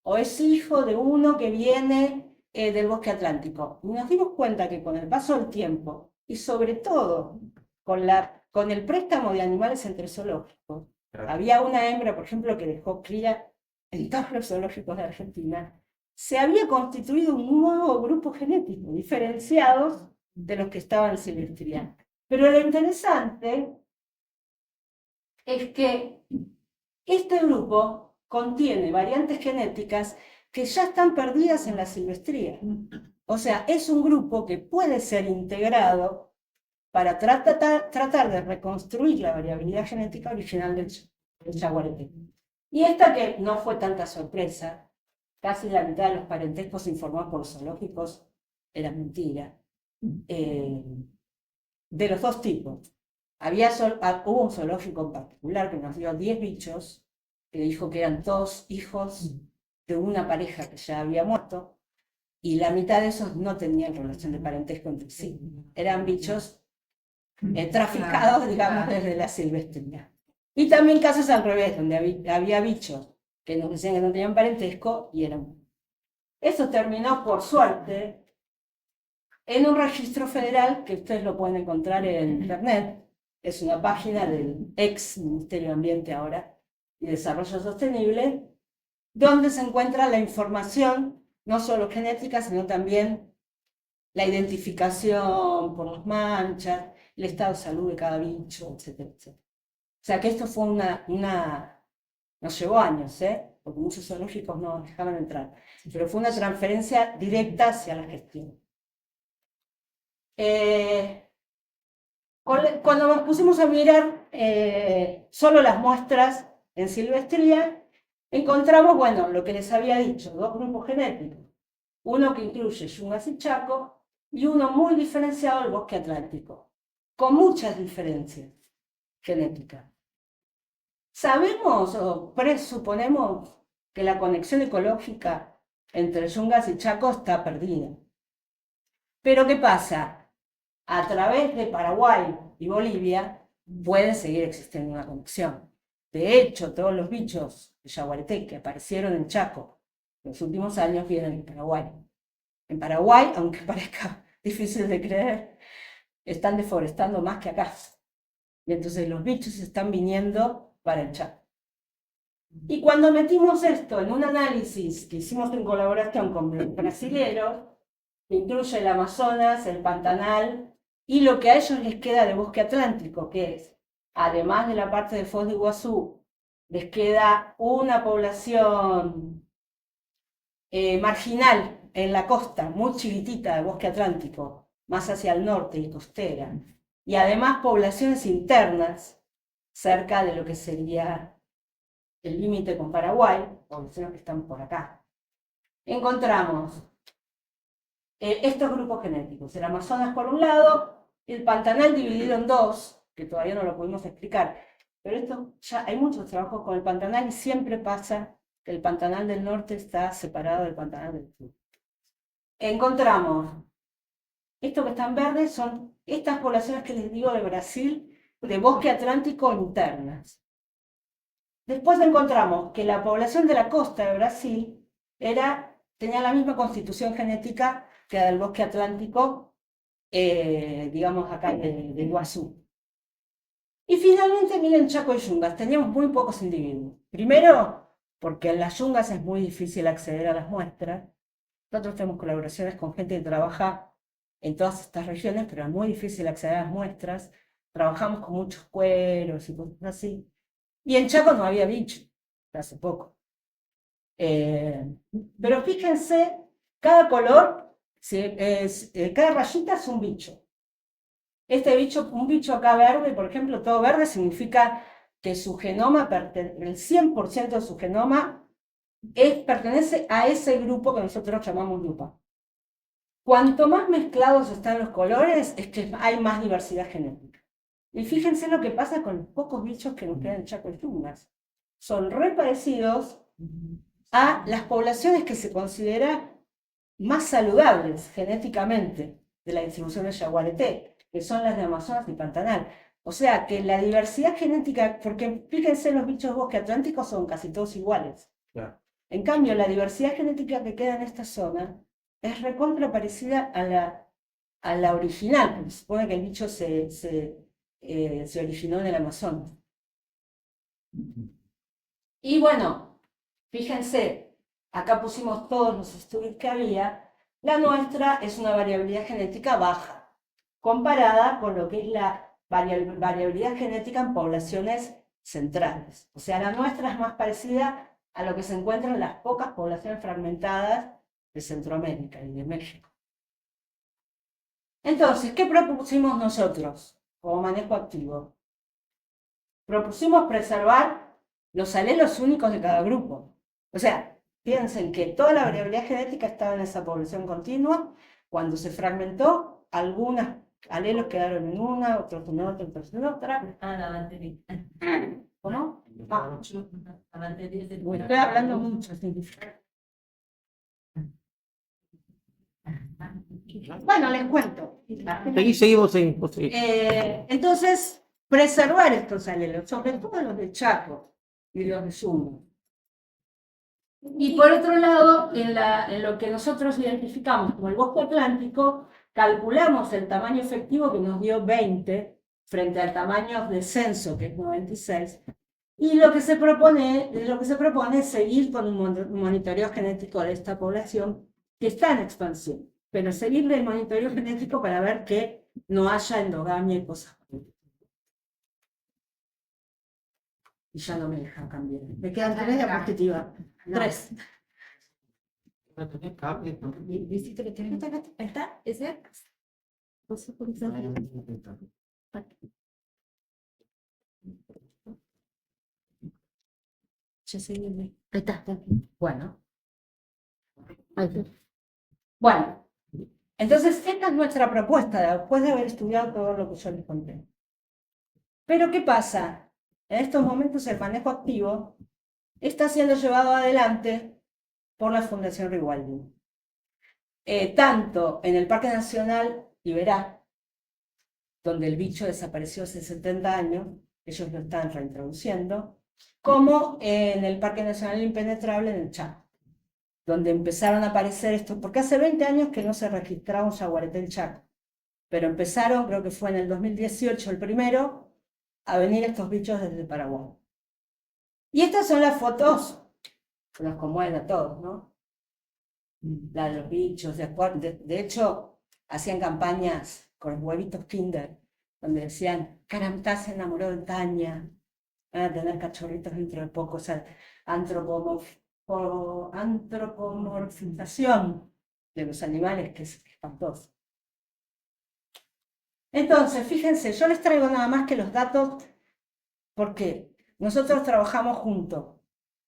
o es hijo de uno que viene del bosque atlántico. Y nos dimos cuenta que con el paso del tiempo, y sobre todo con el préstamo de animales entre zoológicos, había una hembra, por ejemplo, que dejó cría en todos los zoológicos de Argentina, se había constituido un nuevo grupo genético, diferenciados de los que estaban en silvestría. Pero lo interesante es que este grupo contiene variantes genéticas que ya están perdidas en la silvestría. O sea, es un grupo que puede ser integrado para tratar de reconstruir la variabilidad genética original del yaguareté. Y esta que no fue tanta sorpresa, casi la mitad de los parentescos informados por los zoológicos era mentira, de los dos tipos. Hubo un zoológico en particular que nos dio 10 bichos, que dijo que eran todos hijos de una pareja que ya había muerto, y la mitad de esos no tenían relación de parentesco entre sí. Eran bichos traficados, digamos, desde la silvestría. Y también casos al revés, donde había bichos que nos decían que no tenían parentesco y eran. Eso terminó, por suerte, en un registro federal que ustedes lo pueden encontrar en internet. Es una página del ex Ministerio de Ambiente ahora y Desarrollo Sostenible, donde se encuentra la información, no solo genética, sino también la identificación por las manchas, el estado de salud de cada bicho, etcétera, etcétera. O sea que esto fue nos llevó años, porque muchos zoológicos no nos dejaban entrar, pero fue una transferencia directa hacia la gestión. Cuando nos pusimos a mirar solo las muestras en silvestría, encontramos, bueno, lo que les había dicho, dos grupos genéticos. Uno que incluye yungas y chaco, y uno muy diferenciado, el bosque atlántico, con muchas diferencias genéticas. Sabemos o presuponemos que la conexión ecológica entre yungas y chaco está perdida. Pero ¿qué pasa? A través de Paraguay y Bolivia puede seguir existiendo una conexión. De hecho, todos los bichos de yaguareté que aparecieron en Chaco en los últimos años vienen de Paraguay. En Paraguay, aunque parezca difícil de creer, están deforestando más que acá. Y entonces los bichos están viniendo para el Chaco. Y cuando metimos esto en un análisis que hicimos en colaboración con brasileros, que incluye el Amazonas, el Pantanal, y lo que a ellos les queda de bosque atlántico, que es, además de la parte de Foz de Iguazú, les queda una población marginal en la costa, muy chiquitita de bosque atlántico, más hacia el norte y costera, y además poblaciones internas, cerca de lo que sería el límite con Paraguay, poblaciones que están por acá. Encontramos estos grupos genéticos, el Amazonas por un lado, el Pantanal dividido en dos, que todavía no lo pudimos explicar, pero esto ya hay muchos trabajos con el Pantanal y siempre pasa que el Pantanal del norte está separado del Pantanal del sur. Encontramos, esto que están verdes son estas poblaciones que les digo de Brasil, de bosque atlántico internas. Después encontramos que la población de la costa de Brasil tenía la misma constitución genética que la del bosque atlántico, digamos acá de Iguazú. Y finalmente, miren, Chaco y Yungas, teníamos muy pocos individuos. Primero, porque en las Yungas es muy difícil acceder a las muestras. Nosotros tenemos colaboraciones con gente que trabaja en todas estas regiones, pero es muy difícil acceder a las muestras. Trabajamos con muchos cueros y cosas así. Y en Chaco no había bicho, hace poco. Pero fíjense, cada color, cada rayita es un bicho. Este bicho, un bicho acá verde, por ejemplo, todo verde significa que su genoma, el 100% de su genoma, pertenece a ese grupo que nosotros llamamos lupa. Cuanto más mezclados están los colores, es que hay más diversidad genética. Y fíjense lo que pasa con los pocos bichos que nos quedan en Chaco y Yungas. Son re parecidos a las poblaciones que se consideran más saludables genéticamente de la distribución de yaguareté, que son las de Amazonas y Pantanal. O sea que la diversidad genética, porque fíjense, los bichos de bosque atlántico son casi todos iguales. Claro. En cambio, la diversidad genética que queda en esta zona es recontra parecida a la original, porque se supone que el bicho se originó en el Amazonas. Y bueno, fíjense, acá pusimos todos los estudios que había. La nuestra es una variabilidad genética baja, comparada con lo que es la variabilidad genética en poblaciones centrales. O sea, la nuestra es más parecida a lo que se encuentra en las pocas poblaciones fragmentadas de Centroamérica y de México. Entonces, ¿qué propusimos nosotros como manejo activo? Propusimos preservar los alelos únicos de cada grupo. O sea, piensen que toda la variabilidad genética estaba en esa población continua. Cuando se fragmentó, algunos alelos quedaron en una, otros en otra, otros en otra. La batería. ¿Cómo? La batería de... Estoy hablando mucho, significa. Bueno, les cuento. Seguimos. Entonces, preservar estos alelos, sobre todo los de Chaco y los de Yungas. Y por otro lado, en lo que nosotros identificamos como el bosque atlántico, calculamos el tamaño efectivo que nos dio 20 frente al tamaño de censo, que es 96. Y lo que se propone es seguir con un monitoreo genético de esta población que está en expansión, pero seguirle el monitoreo genético para ver que no haya endogamia y cosas por el estilo. Y ya no me deja cambiar. Me quedan 3 diapositivas. 3. ¿Viste que tiene? Ahí está, ese. Ya se viene. Ahí está. Bueno. Bueno, entonces esta es nuestra propuesta, después de haber estudiado todo lo que yo les conté. Pero ¿qué pasa? En estos momentos el manejo activo está siendo llevado adelante por la Fundación Rewilding. Tanto en el Parque Nacional Iberá, donde el bicho desapareció hace 70 años, ellos lo están reintroduciendo, como en el Parque Nacional Impenetrable en el Chaco, donde empezaron a aparecer estos, porque hace 20 años que no se registraba un jaguarete del Chaco, pero empezaron, creo que fue en el 2018 el primero, a venir estos bichos desde Paraguay. Y estas son las fotos que nos conmueven a todos, ¿no? La de los bichos, de hecho, hacían campañas con los huevitos Kinder, donde decían, Caramtá se enamoró de Tania, van a tener cachorritos dentro de poco, o sea, antropomorfización de los animales, que es espantoso. Entonces, fíjense, yo les traigo nada más que los datos, porque nosotros trabajamos junto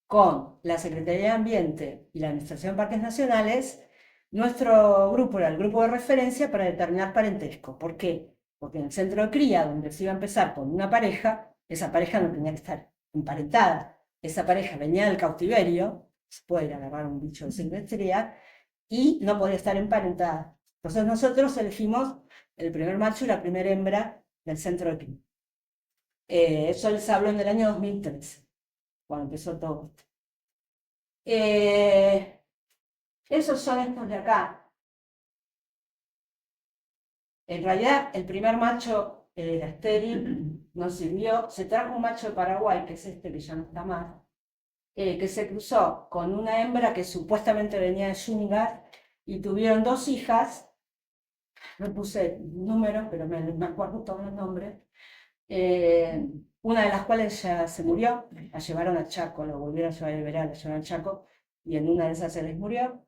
con la Secretaría de Ambiente y la Administración de Parques Nacionales. Nuestro grupo era el grupo de referencia para determinar parentesco. ¿Por qué? Porque en el centro de cría, donde se iba a empezar con una pareja, esa pareja no tenía que estar emparentada. Esa pareja venía del cautiverio, se puede ir a agarrar un bicho de silvestría, y no podía estar emparentada. Entonces nosotros elegimos el primer macho y la primera hembra del centro de cría. Eso les hablo en el año 2013, cuando empezó todo esto. Esos son estos de acá. En realidad, el primer macho era estéril, no sirvió. Se trajo un macho de Paraguay, que es este que ya no está más, que se cruzó con una hembra que supuestamente venía de Zúñiga, y tuvieron 2 hijas. No puse números, pero me acuerdo todos los nombres. Una de las cuales ya se murió, la llevaron a Chaco, lo volvieron a llevar el verano, la llevaron a Chaco, y en una de esas se les murió.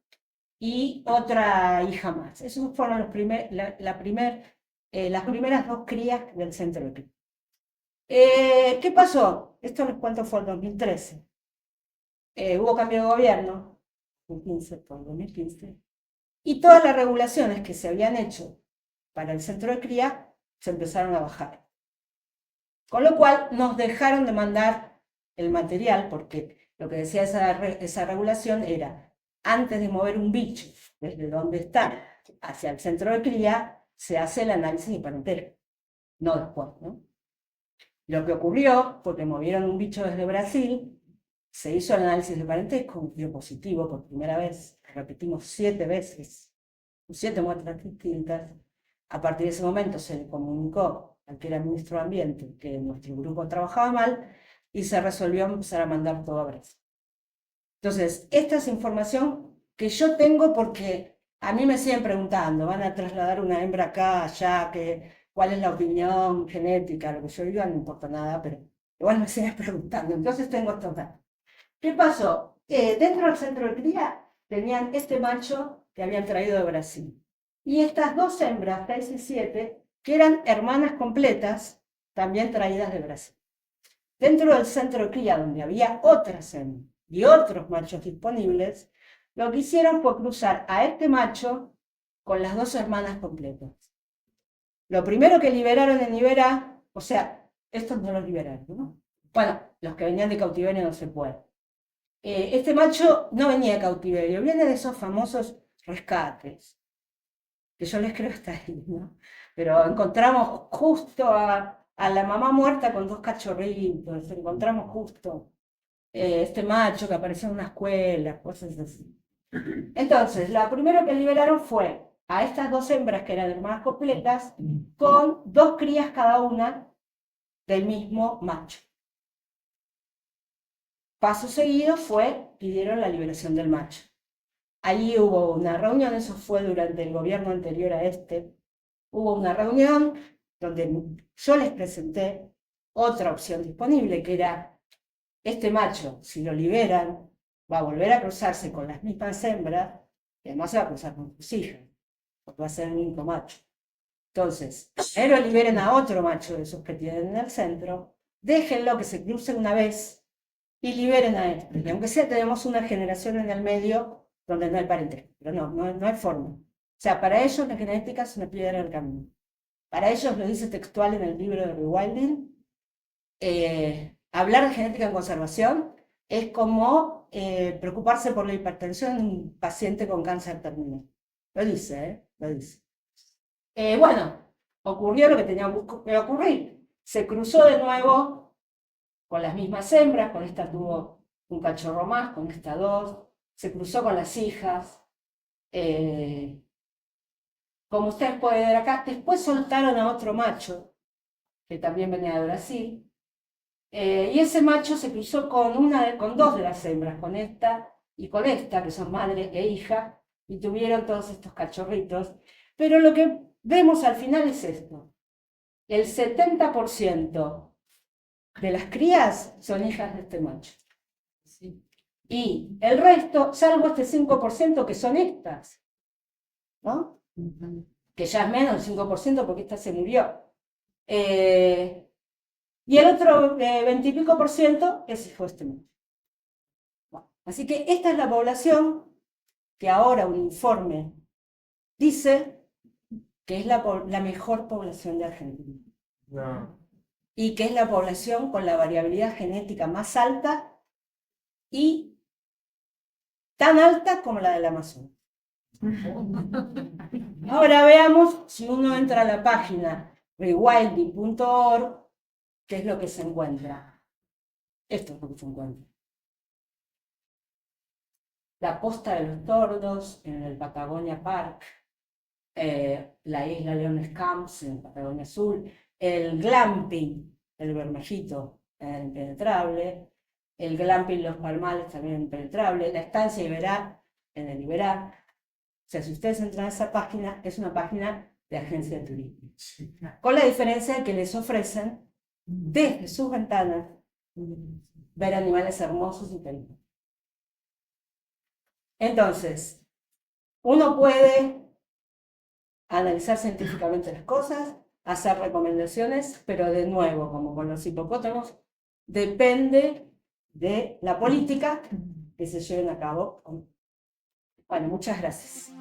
Y otra hija más. Esos fueron las primeras 2 crías del centro de cría. ¿Qué pasó? Esto les cuento fue en 2013. Hubo cambio de gobierno, 2015 por 2015, y todas las regulaciones que se habían hecho para el centro de cría se empezaron a bajar. Con lo cual nos dejaron de mandar el material, porque lo que decía esa regulación era, antes de mover un bicho desde donde está hacia el centro de cría, se hace el análisis de parentesco, no después, ¿no? Lo que ocurrió fue que movieron un bicho desde Brasil, se hizo el análisis de parentesco, dio positivo por primera vez, repetimos 7 veces, 7 muestras distintas. A partir de ese momento se le comunicó al que era ministro de Ambiente que nuestro grupo trabajaba mal y se resolvió empezar a mandar todo a Brasil. Entonces, esta es información que yo tengo porque a mí me siguen preguntando, van a trasladar una hembra acá, allá, cuál es la opinión genética, lo que yo diga no importa nada, pero igual me siguen preguntando. Entonces tengo estos datos. ¿Qué pasó? Dentro del centro de cría tenían este macho que habían traído de Brasil. Y estas 2 hembras, 6 y 7, que eran hermanas completas, también traídas de Brasil. Dentro del centro de cría, donde había otras hembras y otros machos disponibles, lo que hicieron fue cruzar a este macho con las 2 hermanas completas. Lo primero que liberaron en Iberá, o sea, estos no los liberaron, ¿no? Bueno, los que venían de cautiverio no se puede. Este macho no venía de cautiverio, viene de esos famosos rescates, que yo les creo hasta ahí, ¿no? Pero encontramos justo a la mamá muerta con 2 cachorritos, encontramos justo este macho que apareció en una escuela, cosas así. Entonces, lo primero que liberaron fue a estas 2 hembras que eran hermanas completas, con 2 crías cada una del mismo macho. Paso seguido pidieron la liberación del macho. Allí hubo una reunión, eso fue durante el gobierno anterior a este, hubo una reunión donde yo les presenté otra opción disponible, que era este macho, si lo liberan, va a volver a cruzarse con las mismas hembras y además se va a cruzar con sus hijas, porque va a ser el único macho. Entonces, primero liberen a otro macho de esos que tienen en el centro, déjenlo que se cruce una vez y liberen a este. Y aunque sea, tenemos una generación en el medio donde no hay parentesco, pero no hay forma. O sea, para ellos la genética es una piedra en el camino. Para ellos, lo dice textual en el libro de Rewilding, hablar de genética en conservación es como preocuparse por la hipertensión en un paciente con cáncer terminal. Lo dice, lo dice. Bueno, ocurrió lo que tenía que ocurrir. Se cruzó de nuevo con las mismas hembras, con esta tuvo un cachorro más, con esta dos, se cruzó con las hijas. Como ustedes pueden ver acá, después soltaron a otro macho, que también venía de Brasil, y ese macho se cruzó con dos de las hembras, con esta y con esta, que son madre e hija, y tuvieron todos estos cachorritos. Pero lo que vemos al final es esto. El 70% de las crías son hijas de este macho. Sí. Y el resto, salvo este 5% que son estas, ¿no? Que ya es menos del 5% porque esta se murió. Y el otro 20 y pico % es hijo de este macho. Bueno, así que esta es la población que ahora un informe dice que es la mejor población de Argentina. No. Y que es la población con la variabilidad genética más alta y tan alta como la del Amazonas. Ahora veamos si uno entra a la página rewilding.org, qué es lo que se encuentra. Esto es lo que se encuentra. La Posta de los Tordos en el Patagonia Park, la isla Leones Camps en Patagonia Sur, el glamping, el Bermejito en el Impenetrable, el glamping Los Palmales también en el Impenetrable, la estancia Iberá en el Iberá. O sea, si ustedes entran a esa página, es una página de agencia de turismo. Con la diferencia de que les ofrecen desde sus ventanas ver animales hermosos y bellos. Entonces, uno puede analizar científicamente las cosas, hacer recomendaciones, pero de nuevo, como con los hipopótamos, depende de la política que se lleven a cabo. Bueno, muchas gracias.